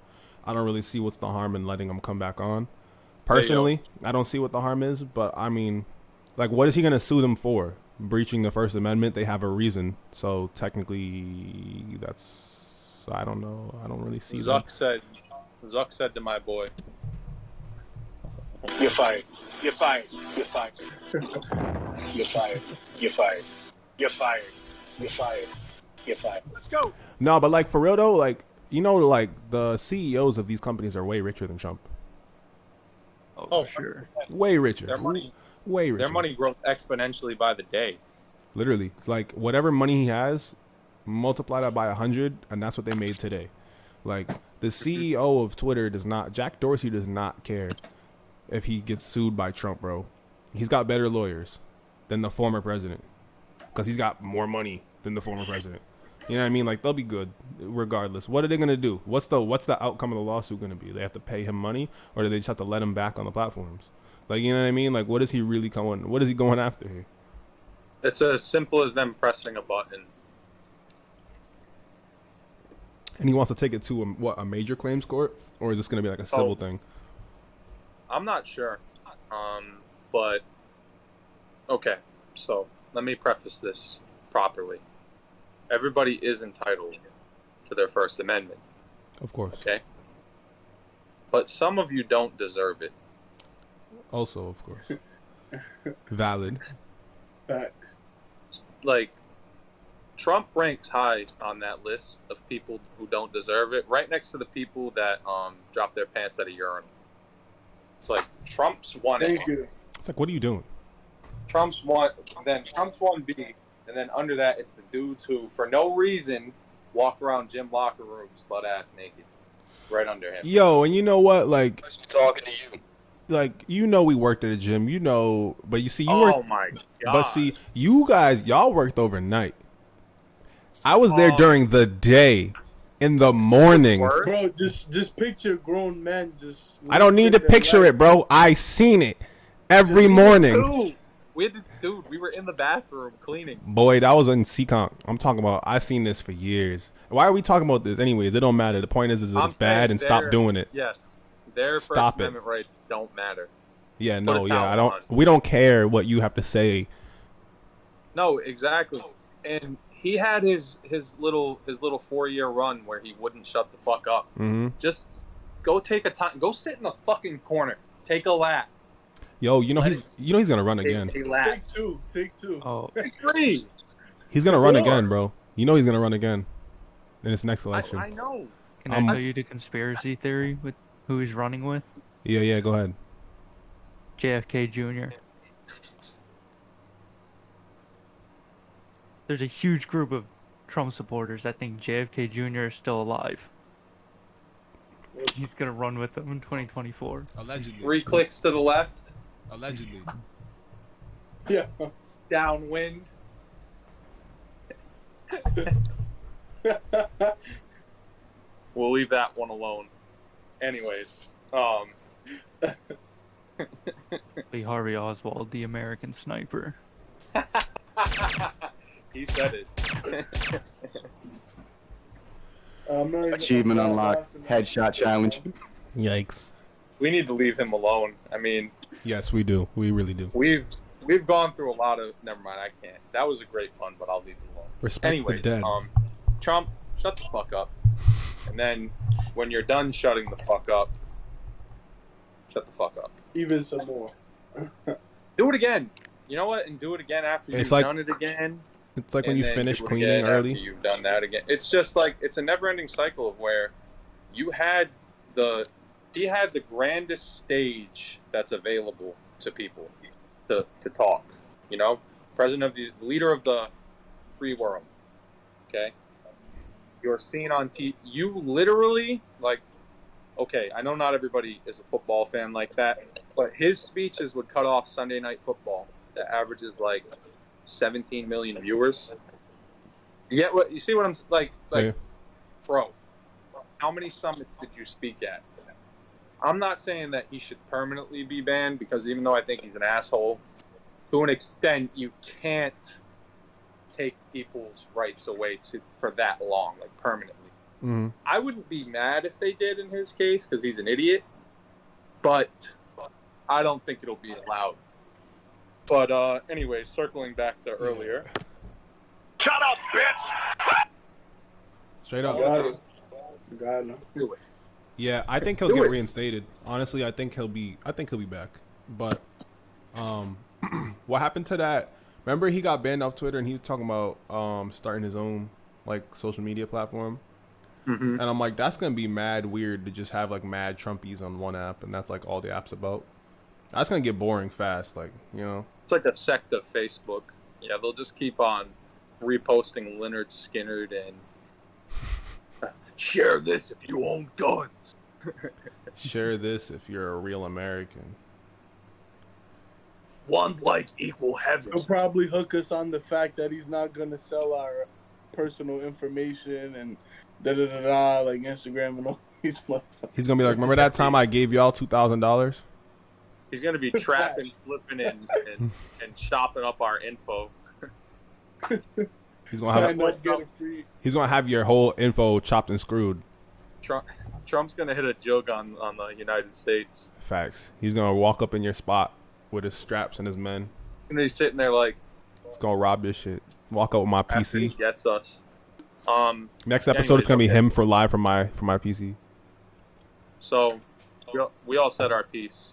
I don't really see what's the harm in letting him come back on. Personally, I don't see what the harm is, but I mean, like, what is he going to sue them for? Breaching the First Amendment? They have a reason. So technically, that's, I don't know. I don't really see Zuck said to my boy, "You're fired. You're fired. You're fired. You're fired. You're fired. You're fired. You're fired. You're fired. Let's go." No, but like for real though, like like the CEOs of these companies are way richer than Trump. Oh, sure. Way richer. Way richer. Their money grows exponentially by the day. Literally, it's like whatever money he has, multiply that by 100, and that's what they made today. Like the CEO of Twitter Jack Dorsey does not care if he gets sued by Trump, bro. He's got better lawyers than the former president because he's got more money than the former president. You know what I mean? Like they'll be good regardless. What are they gonna do? What's the outcome of the lawsuit gonna be? They have to pay him money, or do they just have to let him back on the platforms? Like, you know what I mean? Like, what is he really going? What is he going after here? It's as simple as them pressing a button. And he wants to take it to a major claims court, or is this going to be like a civil thing? I'm not sure, but okay. So let me preface this properly. Everybody is entitled to their First Amendment, of course. Okay, but some of you don't deserve it. Also, of course. Valid. Facts. Like, Trump ranks high on that list of people who don't deserve it, right next to the people that drop their pants at a urinal. It's like, Trump's one. Thank you. It's like, what are you doing? Trump's one, then Trump's 1B, and then under that, it's the dudes who, for no reason, walk around gym locker rooms butt-ass naked. Right under him. Yo, and you know what? Like, I'm talking to you. Like, we worked at a gym, but you see, Oh my God. But see, y'all worked overnight. I was there during the day, in the morning. Bro, just picture grown men just. I don't need to picture it, bro. I seen it every morning. We were in the bathroom cleaning. Boy, that was in Seekonk. I'm talking about, I seen this for years. Why are we talking about this anyways? It don't matter. The point is it's bad and stop doing it. Yes. Their First Amendment rights don't matter. Yeah, no, yeah, we don't care what you have to say. No, exactly. And he had his little 4-year run where he wouldn't shut the fuck up. Mm-hmm. Just go take a time, go sit in the fucking corner, take a lap. Yo, he's gonna run again. Take two. Oh, Take 3. He's gonna run again, bro. He's gonna run again in his next election. I know. can I tell you the conspiracy theory with who he's running with? Yeah, go ahead. JFK Jr. There's a huge group of Trump supporters that think JFK Jr. is still alive. He's gonna run with them in 2024. Allegedly. 3 clicks to the left, Allegedly. Yeah. downwind. We'll leave that one alone. Anyways, Lee Harvey Oswald, the American sniper. he said it. I'm not even- Achievement unlocked. Headshot challenge. Yikes. We need to leave him alone. I mean, Yes, we do. We really do. we've gone through a lot of. Never mind, I can't. That was a great pun, but I'll leave it alone. Respect Anyways, the dead. Trump, shut the fuck up. And then when you're done shutting the fuck up, shut the fuck up. Even some more. Do it again. You know what? And do it again after you've It's like- done it again. It's like when and you then finish do it cleaning again after early. You've done that again. It's just like it's a never-ending cycle of where he had the grandest stage that's available to people to talk. You know, leader of the free world. Okay, you're seen on TV. You literally okay, I know not everybody is a football fan like that, but his speeches would cut off Sunday Night Football that averages 17 million viewers. You see what I'm like? Yeah. Bro, how many summits did you speak at? I'm not saying that he should permanently be banned, because even though I think he's an asshole, to an extent, you can't take people's rights away for that long, permanently. Mm-hmm. I wouldn't be mad if they did in his case, because he's an idiot, but I don't think it'll be allowed. But anyways, circling back to earlier. Shut up, bitch! Straight up. Got it. Got it. Do it. Yeah, I think he'll Do get it. reinstated. Honestly, I think he'll be back. But what happened to that? Remember he got banned off Twitter and he was talking about starting his own social media platform. Mm-hmm. And I'm like, that's gonna be mad weird to just have mad Trumpies on one app and that's all the app's about. That's gonna get boring fast, It's like a sect of Facebook. Yeah, they'll just keep on reposting Leonard Skinnerd and share this if you own guns. Share this if you're a real American. One like equal heaven. He'll probably hook us on the fact that he's not gonna sell our personal information and da-da-da-da, like Instagram and all these motherfuckers. He's gonna be like, remember that time I gave y'all $2,000? He's gonna be trapping, flipping, and chopping up our info. He's gonna have Sign up, get it free. he's gonna have your whole info chopped and screwed. Trump's gonna hit a joke on the United States. Facts. He's gonna walk up in your spot with his straps and his men. And he's sitting there He's gonna rob your shit. Walk up with my after he PC. gets us. Next episode it's gonna be okay. him for live from my PC. So we all said our piece.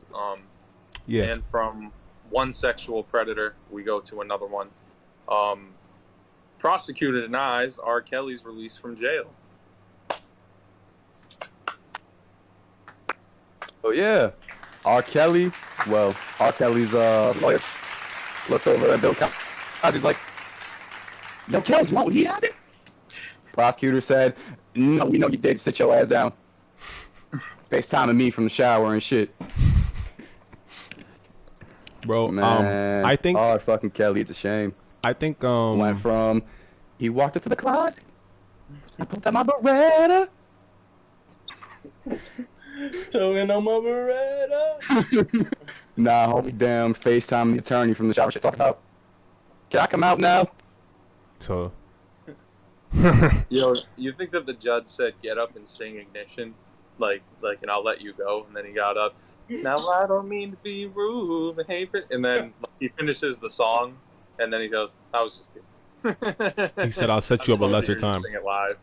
Yeah. And from one sexual predator, we go to another one. Prosecutor denies R. Kelly's release from jail. Oh yeah, R. Kelly. Well, R. Kelly's lawyer looked over at Bill Cosby's like, "Yo, Kelly's wrong. He had it." Prosecutor said, "No, we know you did. Sit your ass down." FaceTiming me from the shower and shit. Bro, Man, I think R. fucking Kelly. It's a shame. Went from he walked into the closet. I pulled out my Beretta. Towing on my Beretta. Nah, hold me down. FaceTime the attorney from the shower. Shit, talk about. Can I come out now? so Yo, you think that the judge said, "Get up and sing Ignition," and I'll let you go, and then he got up. Now I don't mean to be rude, but hey, and then he finishes the song, and then he goes, "I was just kidding." he said I'll set you up a lesser time. Sing it live.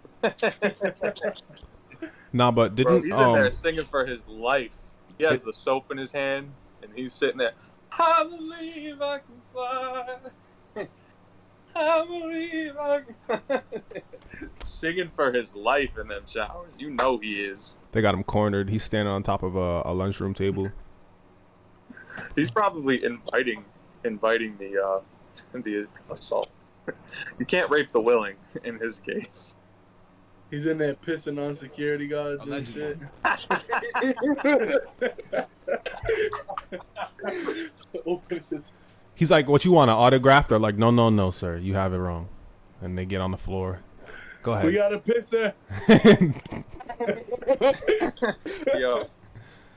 Nah, but Bro, didn't he's in there singing for his life. He has the soap in his hand, and he's sitting there. I believe I can fly. I believe I can. singing for his life in them showers. You know he is. They got him cornered. He's standing on top of a lunchroom table. He's probably inviting the assault. You can't rape the willing in his case. He's in there pissing on security guards and shit. Opens his. He's like, "What you want, an autograph?" They're like, "No, sir. You have it wrong." And they get on the floor. Go ahead. We got a pisser.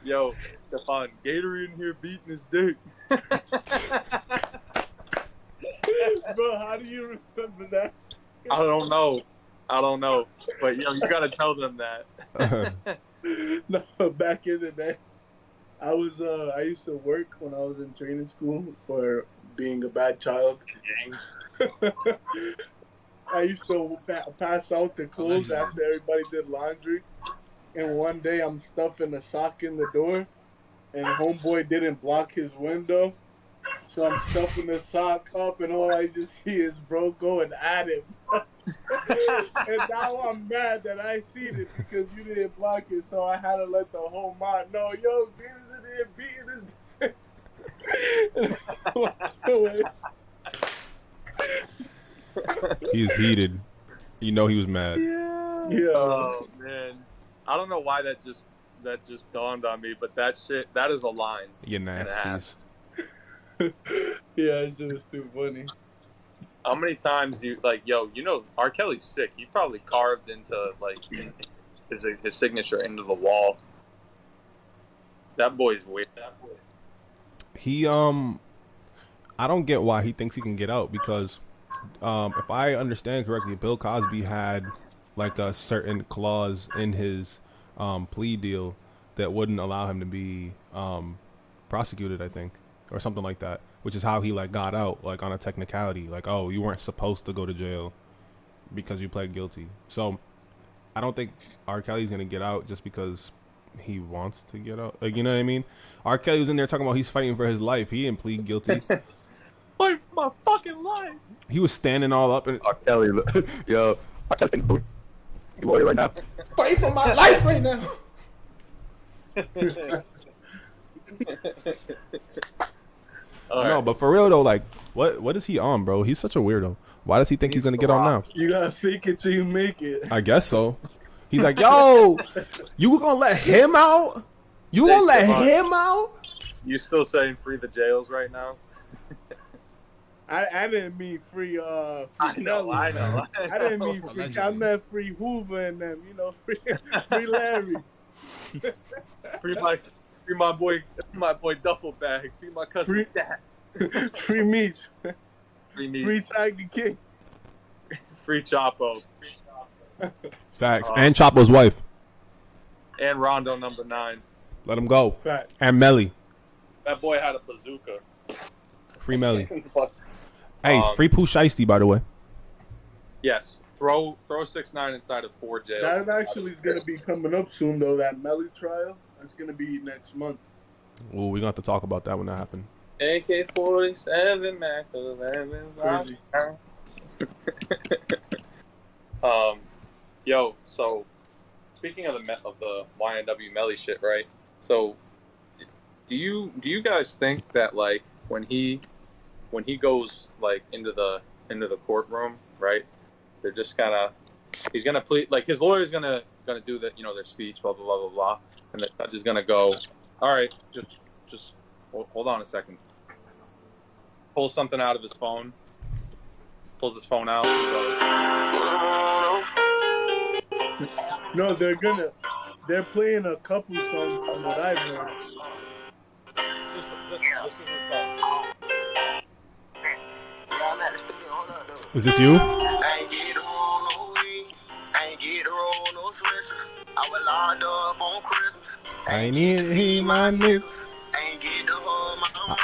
Yo, Stefan, Gator in here beating his dick. Bro, how do you remember that? I don't know. But yo, you gotta tell them that. No, back in the day, I used to work when I was in training school for being a bad child. I used to pass out the clothes after everybody did laundry. And one day I'm stuffing a sock in the door, and homeboy didn't block his window. So I'm stuffing the sock up, and all I just see is bro going at him. And now I'm mad that I seen it because you didn't block it. So I had to let the whole mob know, yo, Gator's in here beating his dick. He's heated. You know he was mad. Yeah. Oh man, I don't know why that just dawned on me, but that is a line. You nasties. Yeah, it was too funny. How many times do you R. Kelly's sick. He probably carved into his signature into the wall. That boy's weird. He I don't get why he thinks he can get out because if I understand correctly, Bill Cosby had like a certain clause in his plea deal that wouldn't allow him to be prosecuted, I think, or something like that, which is how he like got out, like on a technicality, like, oh, you weren't supposed to go to jail because you pled guilty. So I don't think R. Kelly's gonna get out just because he wants to get out. Like, you know what I mean? R. Kelly was in there talking about he's fighting for his life. He didn't plead guilty. Fight for my fucking life. He was standing all up and R. Kelly, yo, R. Kelly, lawyer right now. fight for my life right now. No, but for real though, like, what is he on, bro? He's such a weirdo. Why does he think he's gonna get on now? You gotta fake it till you make it. I guess so. He's like, yo, you gonna let him out? You gonna let him out? You still saying free the jails right now? I didn't mean free. I know. I didn't mean free. I meant free Hoover and them. You know, free Larry. free my boy duffel bag. Free my cousin Dad. Free Meech. Free Tiger King. Free Chapo. Facts. And Chapo's wife. And Rondo number 9. Let him go. Facts. And Melly. That boy had a bazooka. Free Melly. Hey, free Pooh Shiesty, by the way. Yes. Throw 6ix9ine inside of 4 jails. That actually is gonna be coming up soon though. That Melly trial. That's gonna be next month. Well, we're gonna have to talk about that when that happens. AK-47 Mac 11. Crazy. Yo, so speaking of the YNW Melly shit, right? So do you guys think that like when he goes like into the courtroom, right? They're just he's gonna plead, like his lawyer's gonna do the their speech, blah blah blah blah blah, and the judge is gonna go, all right, just hold on a second. Pulls something out of his phone. Pulls his phone out. No, they're playing a couple songs from what I've heard. This is his phone. Is this you? I ain't need my niggas.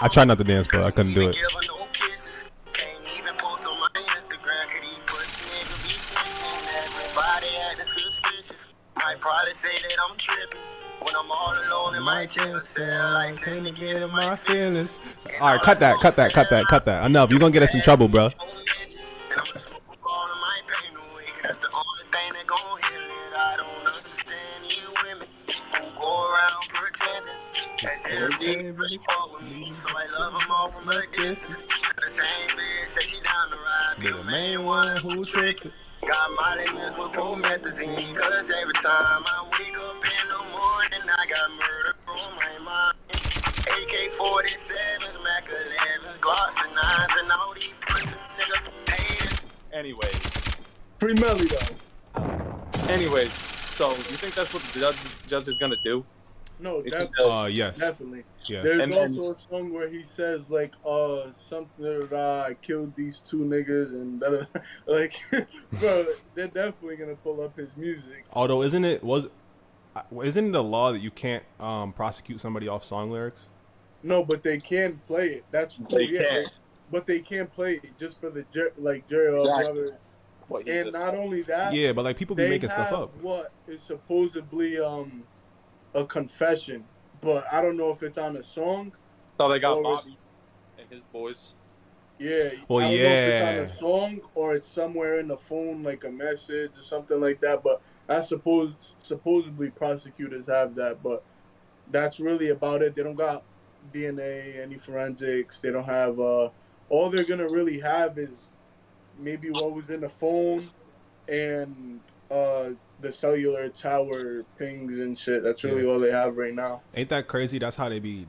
I tried not to dance, but I couldn't do it. I probably say that I'm tripping when I'm all alone in my jail cell. I can't get in my feelings. All right, cut that. Enough. You're gonna get us in trouble, bro. dick, but she fuck with me, so I love them all from a distance. The same bitch, say she down to ride, be the main one who trippin'. Got Molly mixed with promethazine, cause every time I wake up in the morning, I got murder on my mind. AK-47s, Mac 11s, Glocks and 9s, and all these pussy niggas. Anyways, Free Melly though. anyways, so you think that's what the judge is gonna do? No, You definitely. think they'll- Yes. Definitely. Yeah. There's And also a song where he says like something I killed these two niggas and like bro, they're definitely gonna pull up his music. Although isn't it a law that you can't prosecute somebody off song lyrics? No, but they can play it. That's cool. They Yeah, can. but they can't play it just for the jury or Exactly. whatever. what he And just not said. only that, Yeah, but like people be they making have stuff up. what is supposedly a confession, but I don't know if it's on a song. So they got or- Bobby and his boys. Yeah. Well, I don't know if it's on yeah. a song or it's somewhere in the phone, like a message or something like that. But I suppose supposedly prosecutors have that, but that's really about it. They don't got DNA, any forensics. They don't have. All they're gonna really have is maybe what was in the phone and the cellular tower pings and shit. That's really all they have right now. Ain't that crazy? That's how they be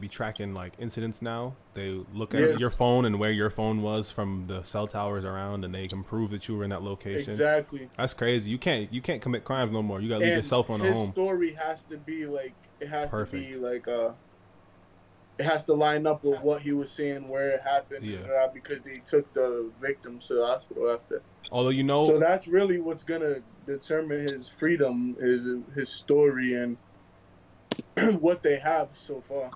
tracking like incidents now. They look at Yeah. your phone and where your phone was from the cell towers around, and they can prove that you were in that location. Exactly. That's crazy. You can't commit crimes no more. You gotta leave your cell phone at his home. story has to be like it has to Perfect. be like it has to line up with what he was saying, where it happened, Yeah. because they took the victims to the hospital after. Although So that's really what's gonna determine his freedom, is his story and what they have so far.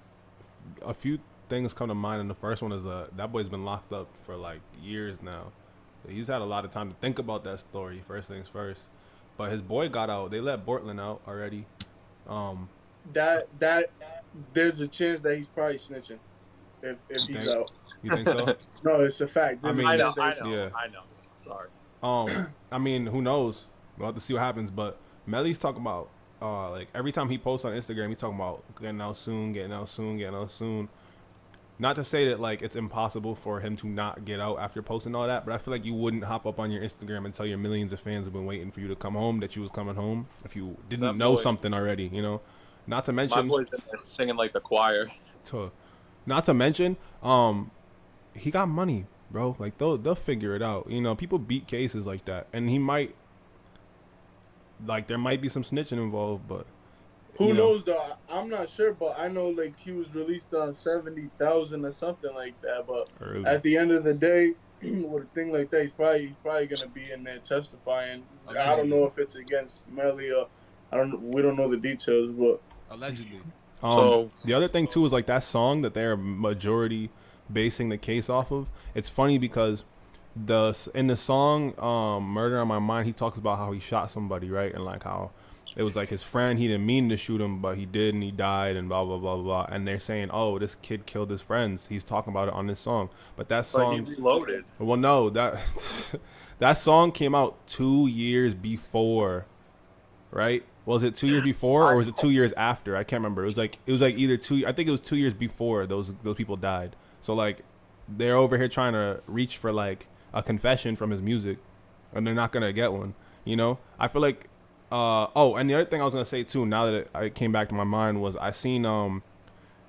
a few things come to mind, and the first one is that boy's been locked up for like years now. He's had a lot of time to think about that story. First things first, but his boy got out. They let Bortland out already. That there's a chance that he's probably snitching if he's think? out. You think so? No, it's a fact. I There's a mean- I know, chance that I he's- know, Yeah. I know. Sorry. I mean, who knows? We'll have to see what happens. But Melly's talking about like every time he posts on Instagram, he's talking about getting out soon, getting out soon, getting out soon. Not to say that like it's impossible for him to not get out after posting all that, but I feel like you wouldn't hop up on your Instagram and tell your millions of fans who've been waiting for you to come home that you was coming home if you didn't That know boy- something already, you know. Not to My mention, boy's in there singing like the choir. not to mention, he got money, bro. Like they'll figure it out. You know, people beat cases like that, and he might, like, there might be some snitching involved, but Who you know. knows though? I'm not sure, but I know like he was released on 70,000 or something like that. But Early. at the end of the day, with a thing like that, he's probably gonna be in there testifying. I don't know if it's against Melly or we don't know the details, but Allegedly. So- The other thing too is like that song that they're majority basing the case off of. It's funny because in the song "Murder on My Mind," he talks about how he shot somebody, right, and like how it was like his friend. He didn't mean to shoot him, but he did, and he died, and blah blah blah blah. And they're saying, "Oh, this kid killed his friends." He's talking about it on this song, but that But song. he reloaded. Well, no, that song came out 2 years before, right? Was it 2 years before or was it 2 years after? I can't remember. It was like either two. I think it was 2 years before those people died. So like, they're over here trying to reach for like a confession from his music, and they're not gonna get one. You know, I feel like. Oh, and the other thing I was gonna say too, now that it came back to my mind, was I seen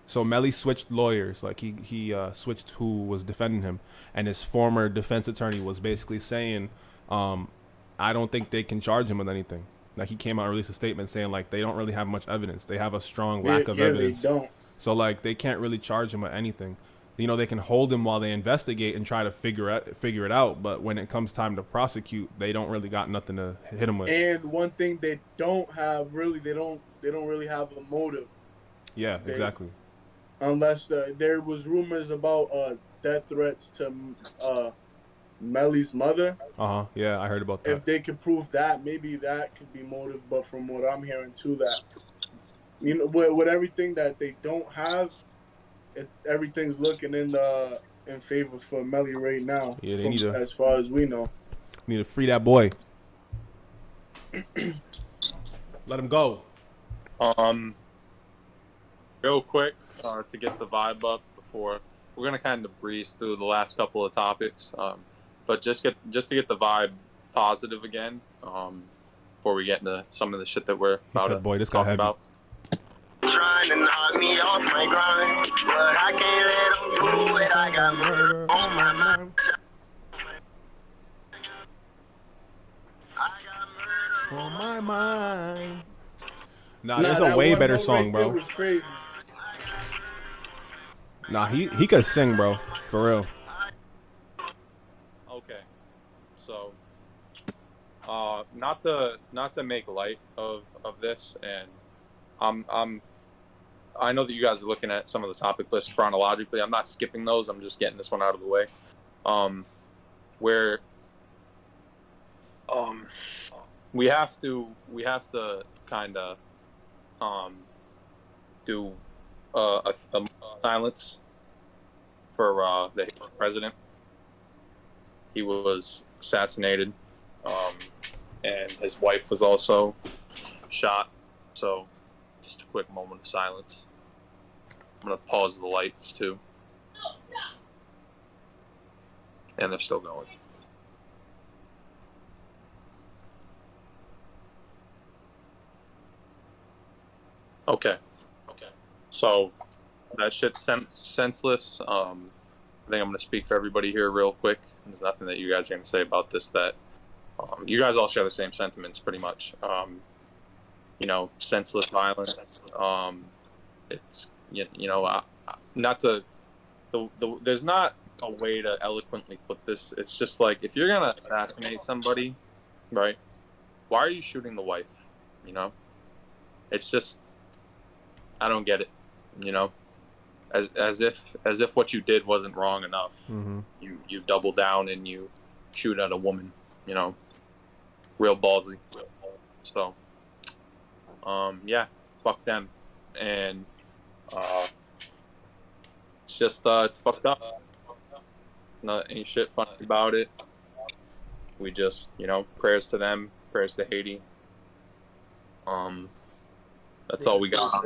so Melly switched lawyers. Like he switched who was defending him, and his former defense attorney was basically saying, I don't think they can charge him with anything. Like he came out and released a statement saying like they don't really have much evidence. They have a strong lack of evidence. They don't. So like they can't really charge him with anything. You know, they can hold him while they investigate and try to figure it out. But when it comes time to prosecute, they don't really got nothing to hit him with. And one thing they don't have really, they don't really have a motive. Yeah, exactly. Unless there was rumors about death threats to Melly's mother. Yeah, I heard about that. If they could prove that, maybe that could be motive. But from what I'm hearing too, that you know, with everything that they don't have, everything's looking in favor for Melly right now. Yeah, they need to, as far as we know. Need to free that boy. Let him go. Real quick, to get the vibe up before we're gonna kind of breeze through the last couple of topics, but just to get the vibe positive again, before we get into some of the shit that we're about to "Boy, this got talk heavy." about. Trying to knock me off my grind, but I can't let them do it. I got murder on my mind. I got murder On my mind. Nah, Nah, there's a that way one better note song, right there bro. was crazy. Nah, he could sing, bro. For real. Okay, so not to make light of this, and I know that you guys are looking at some of the topic lists chronologically. I'm not skipping those. I'm just getting this one out of the way. Where we have to kind of do a silence for the president. He was assassinated, and his wife was also shot. So, just a quick moment of silence. I'm gonna pause the lights too, and they're still going. Okay. So that shit's senseless. I think I'm gonna speak for everybody here real quick. There's nothing that you guys are gonna say about this that you guys all share the same sentiments pretty much. Senseless violence. It's not to there's not a way to eloquently put this. It's just like, if you're gonna assassinate somebody, right? Why are you shooting the wife? It's just, I don't get it. As if what you did wasn't wrong enough. Mm-hmm. You double down and you shoot at a woman. Real ballsy. So, yeah, fuck them. And it's just it's fucked up. Ain't shit funny about it. We just, prayers to them, prayers to Haiti. That's all we got.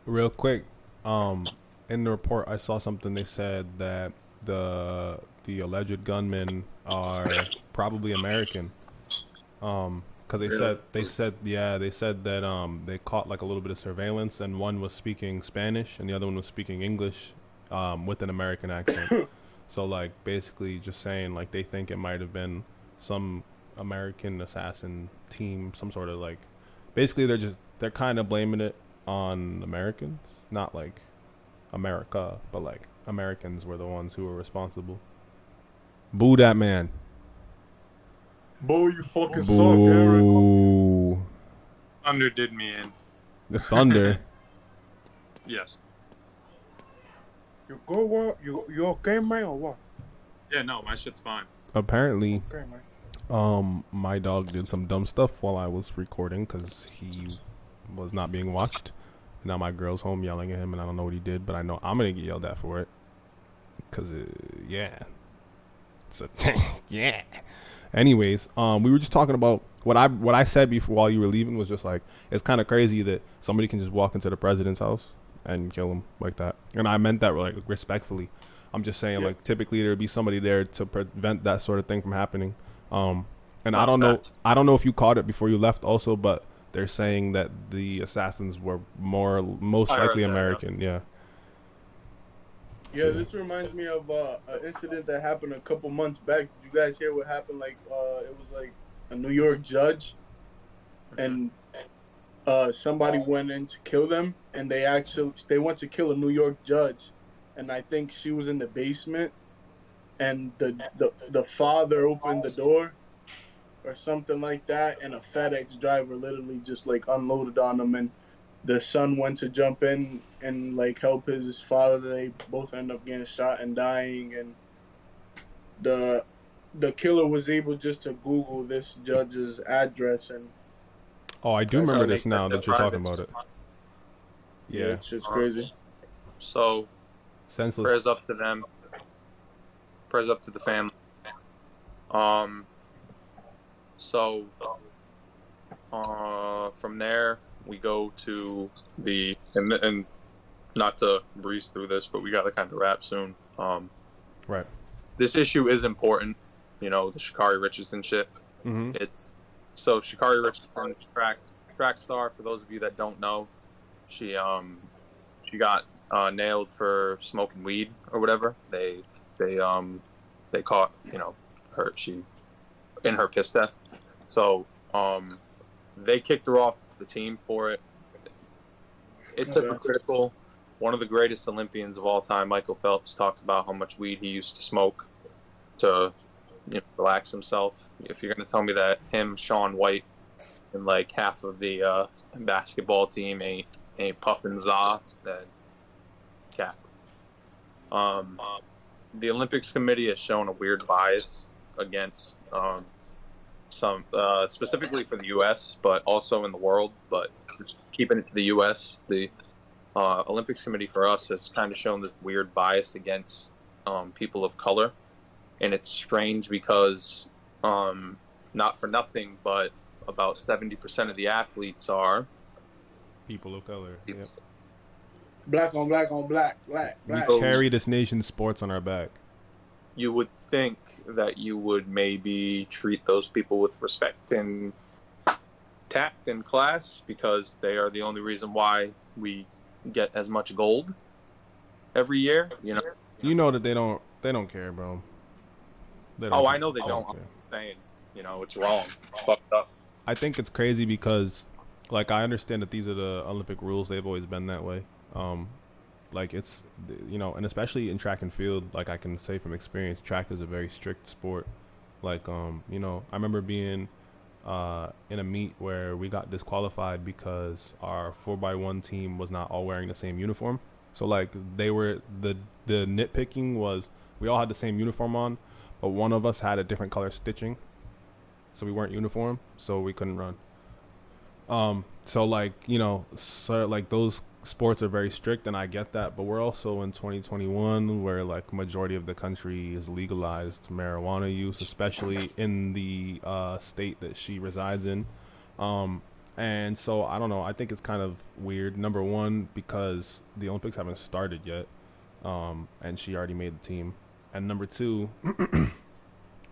Real quick, in the report I saw something. They said that the alleged gunmen are probably American. Because they said that they caught like a little bit of surveillance, and one was speaking Spanish and the other one was speaking English, with an American accent. So like basically just saying like they think it might have been some American assassin team, some sort of like, basically they're kind of blaming it on Americans, not like America, but like Americans were the ones who were responsible. Boo that man. Boo, you fucking suck, Aaron. Boo. Thunder did me in. The Thunder. Yes. You go what? You okay, man, or what? Yeah, no, my shit's fine. Apparently, Okay, man. my dog did some dumb stuff while I was recording because he was not being watched. Now my girl's home yelling at him, and I don't know what he did, but I know I'm gonna get yelled at for it. Cause yeah, it's a yeah. Anyways, we were just talking about what I said before while you were leaving was just like, it's kind of crazy that somebody can just walk into the president's house and kill him like that. And I meant that like respectfully. I'm just saying like typically there'd be somebody there to prevent that sort of thing from happening. And I don't know if you caught it before you left also, but they're saying that the assassins were most likely American. Yeah. Yeah, this reminds me of an incident that happened a couple months back. Did you guys hear what happened? Like, it was like a New York judge, and somebody went in to kill them, and they went to kill a New York judge, and I think she was in the basement, and the father opened the door, or something like that, and a FedEx driver literally just like unloaded on them, and the son went to jump in and like help his father. They both end up getting shot and dying, and the killer was able just to Google this judge's address, and I do remember this now that you're talking about it. Yeah, it's just crazy. So senseless. Prayers up to them. Prayers up to the family. So from there we go to and not to breeze through this, but we got to kind of wrap soon. Right. This issue is important. The Sha'Carri Richardson shit. Mm-hmm. So Sha'Carri Richardson, track star. For those of you that don't know, she got nailed for smoking weed or whatever. They caught her in her piss test. So they kicked her off the team for it. It's hypocritical. One of the greatest Olympians of all time, Michael Phelps, talked about how much weed he used to smoke to relax himself. If you're going to tell me that him, Shaun White, and like half of the basketball team ain't puffing za, then cap. The Olympics Committee has shown a weird bias against some, specifically for the U.S., but also in the world. But just keeping it to the U.S., the Olympics Committee for us has kind of shown this weird bias against people of color. And it's strange because, not for nothing, but about 70% of the athletes are people of color. Yep. Black on black on black. We carry this nation's sports on our back. You would think that you would maybe treat those people with respect and tact and class, because they are the only reason why we get as much gold every year. You know that they don't care, bro. I know they don't. I'm saying, it's wrong. It's fucked up. I think it's crazy because, like, I understand that these are the Olympic rules. They've always been that way. Like, it's, and especially in track and field, like, I can say from experience, track is a very strict sport. Like, I remember being in a meet where we got disqualified because our 4x1 team was not all wearing the same uniform. So, like, the nitpicking was we all had the same uniform on, but one of us had a different color stitching, so we weren't uniform, so we couldn't run. So like, so like those sports are very strict, and I get that, but we're also in 2021 where like majority of the country is legalized marijuana use, especially in the state that she resides in. And so I don't know, I think it's kind of weird, number one, because the Olympics haven't started yet, and she already made the team. And number two,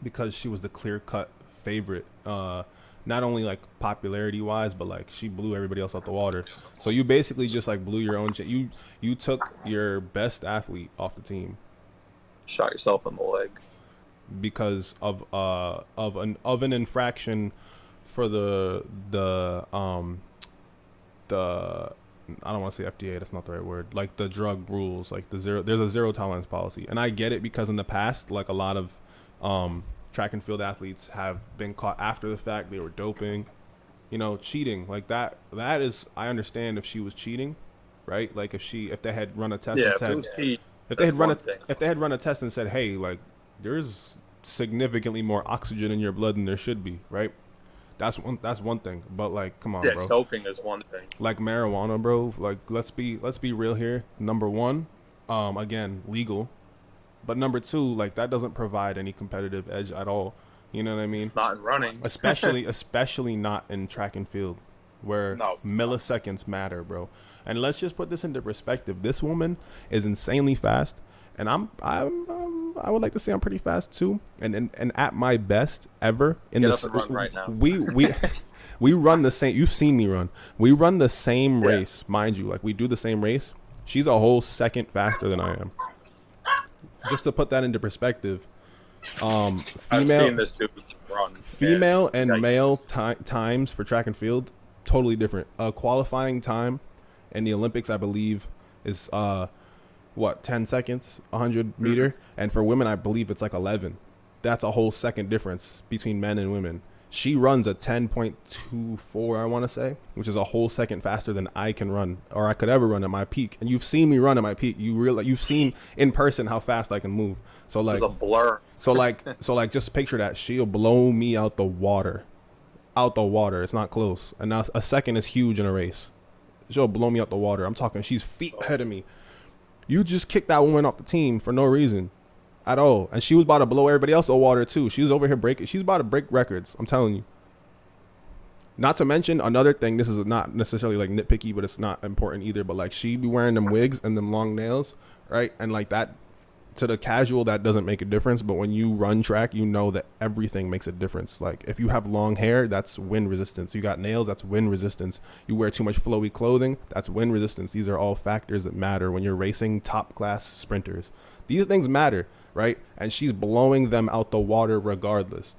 because she was the clear-cut favorite, not only like popularity-wise, but like she blew everybody else out the water. So you basically just like blew your own shit. You took your best athlete off the team. Shot yourself in the leg because of an infraction for the I don't want to say FDA, that's not the right word, like the drug rules, like there's a zero tolerance policy. And I get it, because in the past, like a lot of track and field athletes have been caught after the fact. They were doping, cheating like that. That is, I understand if she was cheating, right? Like if they had run a test and said, if they had run a test and said, hey, like there's significantly more oxygen in your blood than there should be, right? That's one thing, but like, come on, bro. Doping is one thing. Like marijuana, bro. Like, let's be real here. Number one, again, legal, but number two, like that doesn't provide any competitive edge at all. You know what I mean? Not in running, especially not in track and field, where milliseconds matter, bro. And let's just put this into perspective. This woman is insanely fast, and I would like to say I'm pretty fast too, and at my best ever in this. Run right now. We run the same. You've seen me run. We run the same race, mind you. Like we do the same race. She's a whole second faster than I am. Just to put that into perspective, I've seen this dude run. Female and male times for track and field totally different. Qualifying time in the Olympics, I believe, is 10 seconds, 100 meter, and for women I believe it's like 11. That's a whole second difference between men and women. She runs a 10.24, I want to say, which is a whole second faster than I can run, or I could ever run at my peak. And you've seen me run at my peak. You've seen in person how fast I can move. So like, it's a blur. so like, just picture that. She'll blow me out the water. It's not close. And now a second is huge in a race. She'll blow me out the water. I'm talking, she's feet ahead of me. You just kicked that woman off the team for no reason at all. And she was about to blow everybody else out the water too. She's over here she's about to break records. I'm telling you. Not to mention another thing. This is not necessarily like nitpicky, but it's not important either. But like she be wearing them wigs and them long nails, right? And like that, to the casual, that doesn't make a difference. But when you run track, you know that everything makes a difference. Like if you have long hair, that's wind resistance. You got nails, that's wind resistance. You wear too much flowy clothing, that's wind resistance. These are all factors that matter when you're racing top class sprinters. These things matter, right? And she's blowing them out the water regardless.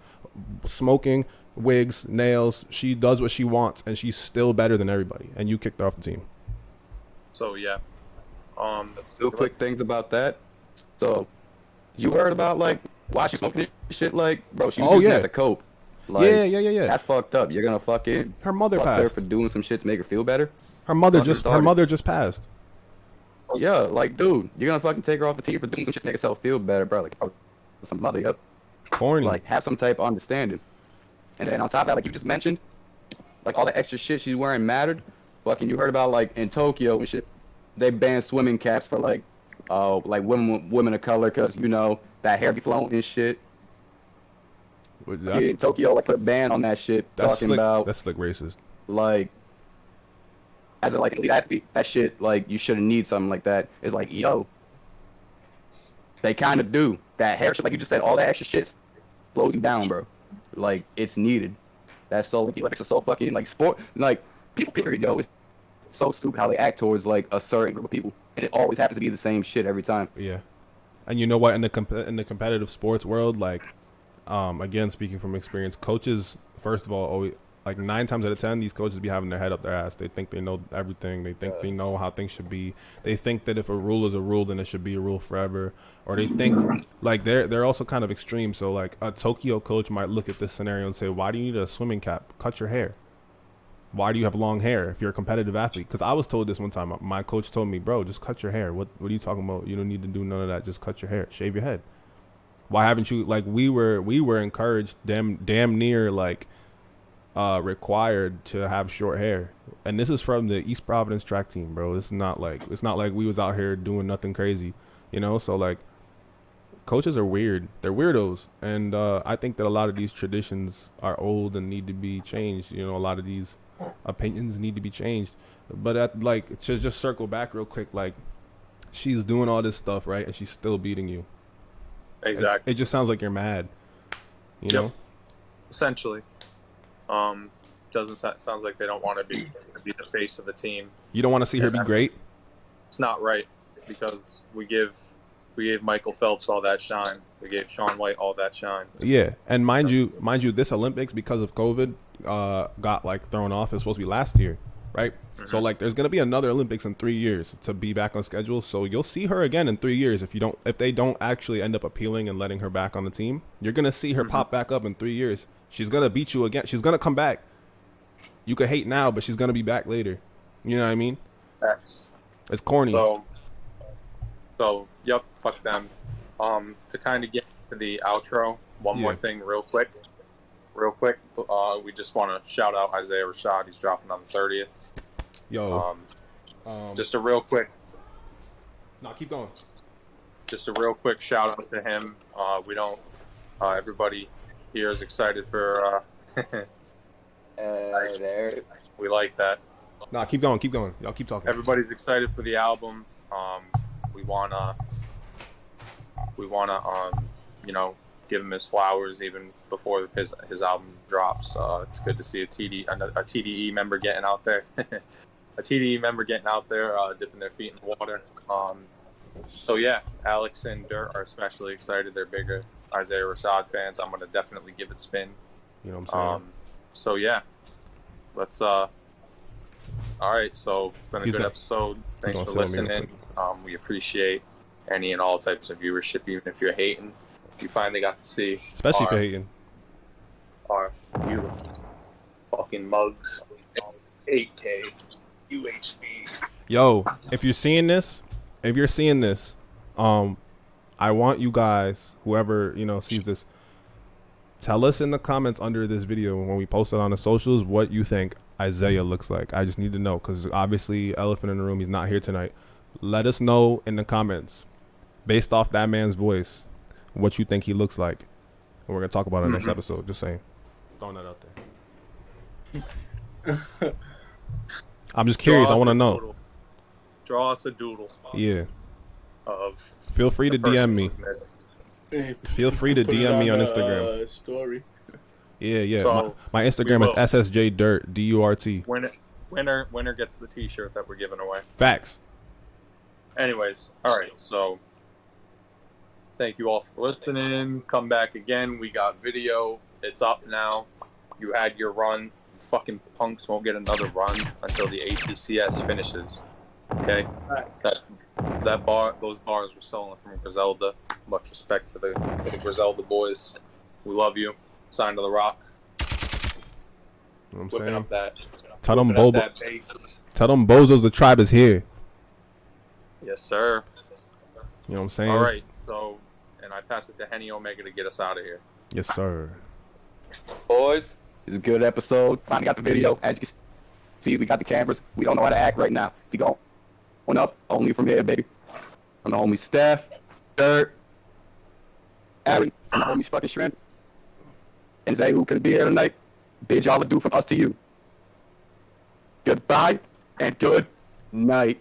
Smoking, wigs, nails, she does what she wants, and she's still better than everybody. And you kicked her off the team. So yeah. Two quick things about that. So, you heard about like why she smoking this shit? Like, bro, she was using that to cope. Like, yeah. That's fucked up. You're gonna fucking her mother fuck passed her for doing some shit to make her feel better. Her mother just passed. Yeah, like, dude, you're gonna fucking take her off the team for doing some shit to make herself feel better, bro. Like, oh, somebody up. Corny. Like, have some type of understanding. And then on top of that, like you just mentioned, like all the extra shit she's wearing mattered. Fucking, you heard about like in Tokyo and shit, they banned swimming caps for like women of color, cause you know that hair be flowing and shit. In Tokyo, like put a ban on that shit. That's Talking slick, about that's slick racist. Like, as a like elite athlete, that shit like you shouldn't need something like that. It's like, yo, they kind of do that hair shit, like you just said. All that extra shit slows you down, bro. Like it's needed. That's so like it's so fucking like sport. Like people, period, yo, it's so stupid how they act towards like a certain group of people, and it always happens to be the same shit every time. Yeah, and you know what? In the competitive sports world, like, again, speaking from experience, coaches, first of all, always, like 9 times out of 10, these coaches be having their head up their ass. They think they know everything. They think they know how things should be. They think that if a rule is a rule, then it should be a rule forever. Or they think like they're also kind of extreme. So like a Tokyo coach might look at this scenario and say, "Why do you need a swimming cap? Cut your hair. Why do you have long hair if you're a competitive athlete?" Because I was told this one time. My coach told me, "Bro, just cut your hair. What are you talking about? You don't need to do none of that. Just cut your hair. Shave your head. Why haven't you?" Like we were encouraged, damn near like required to have short hair. And this is from the East Providence track team, bro. It's not like we was out here doing nothing crazy, you know. So like coaches are weird. They're weirdos. And I think that a lot of these traditions are old and need to be changed. You know, a lot of these opinions need to be changed. But to just circle back real quick, like she's doing all this stuff, right? And she's still beating you. Exactly. It just sounds like you're mad, you know? Essentially. Sounds like they don't want to be the face of the team. You don't want to see her be great? It's not right, because we gave Michael Phelps all that shine. We gave Shaun White all that shine. Yeah, and mind you, this Olympics, because of COVID, got like thrown off. It's supposed to be last year, right? Mm-hmm. So like, there's gonna be another Olympics in 3 years to be back on schedule. So you'll see her again in 3 years if they don't actually end up appealing and letting her back on the team. You're gonna see her pop back up in 3 years. She's gonna beat you again. She's gonna come back. You could hate now, but she's gonna be back later. You know what I mean? Facts. It's corny. So yep, fuck them. To kind of get to the outro, one more thing real quick. We just want to shout out Isaiah Rashad. He's dropping on the 30th. Yo. Just a real quick. No, keep going. Just a real quick shout out to him. We don't. Everybody here is excited for. There. We like that. Nah, keep going. Y'all keep talking. Everybody's excited for the album. We wanna, give him his flowers even before his album drops. It's good to see a TDE member getting out there. A TDE member getting out there, dipping their feet in the water. So yeah, Alex and Dirt are especially excited. They're bigger Isaiah Rashad fans. I'm gonna definitely give it spin. You know what I'm saying? So yeah, let's. All right, so it's been a good episode. Thanks for listening. We appreciate any and all types of viewership, even if you're hating. You finally got to see, especially if you're hating, our beautiful fucking mugs, 8K UHB. Yo, if you're seeing this, I want you guys, whoever sees this, tell us in the comments under this video when we post it on the socials what you think Isaiah looks like. I just need to know, because obviously elephant in the room, he's not here tonight. Let us know in the comments, based off that man's voice, what you think he looks like. And we're going to talk about it in the next episode. Just saying. Throwing that out there. I'm just curious. I Draw us want to a know. doodle. Draw us a doodle Yeah. of Feel free the to person DM me. who's missing. Feel free to Put it DM me on the, Instagram. Story. Yeah. So, my Instagram is will. ssjdirt, DURT. Winner gets the T-shirt that we're giving away. Facts. Anyways, all right. So, thank you all for listening. Come back again. We got video. It's up now. You had your run. You fucking punks won't get another run until the ATCS finishes. Okay. Right. Those bars were stolen from Griselda. Much respect to the Griselda boys. We love you. Sign to the rock. You know what I'm Whipping saying? up that. Tell them whipping up that bass. Tell them bozos the tribe is here. Yes, sir. You know what I'm saying? All right. So, and I pass it to Henny Omega to get us out of here. Yes, sir. Boys, it's a good episode. Finally got the video. As you can see, we got the cameras. We don't know how to act right now. We going up only from here, baby. I'm the homie Steph, Dirt, Aaron, and the homies fucking Shrimp, and Zay, who couldn't be here tonight. Bid y'all adieu from us to you. Goodbye and good night.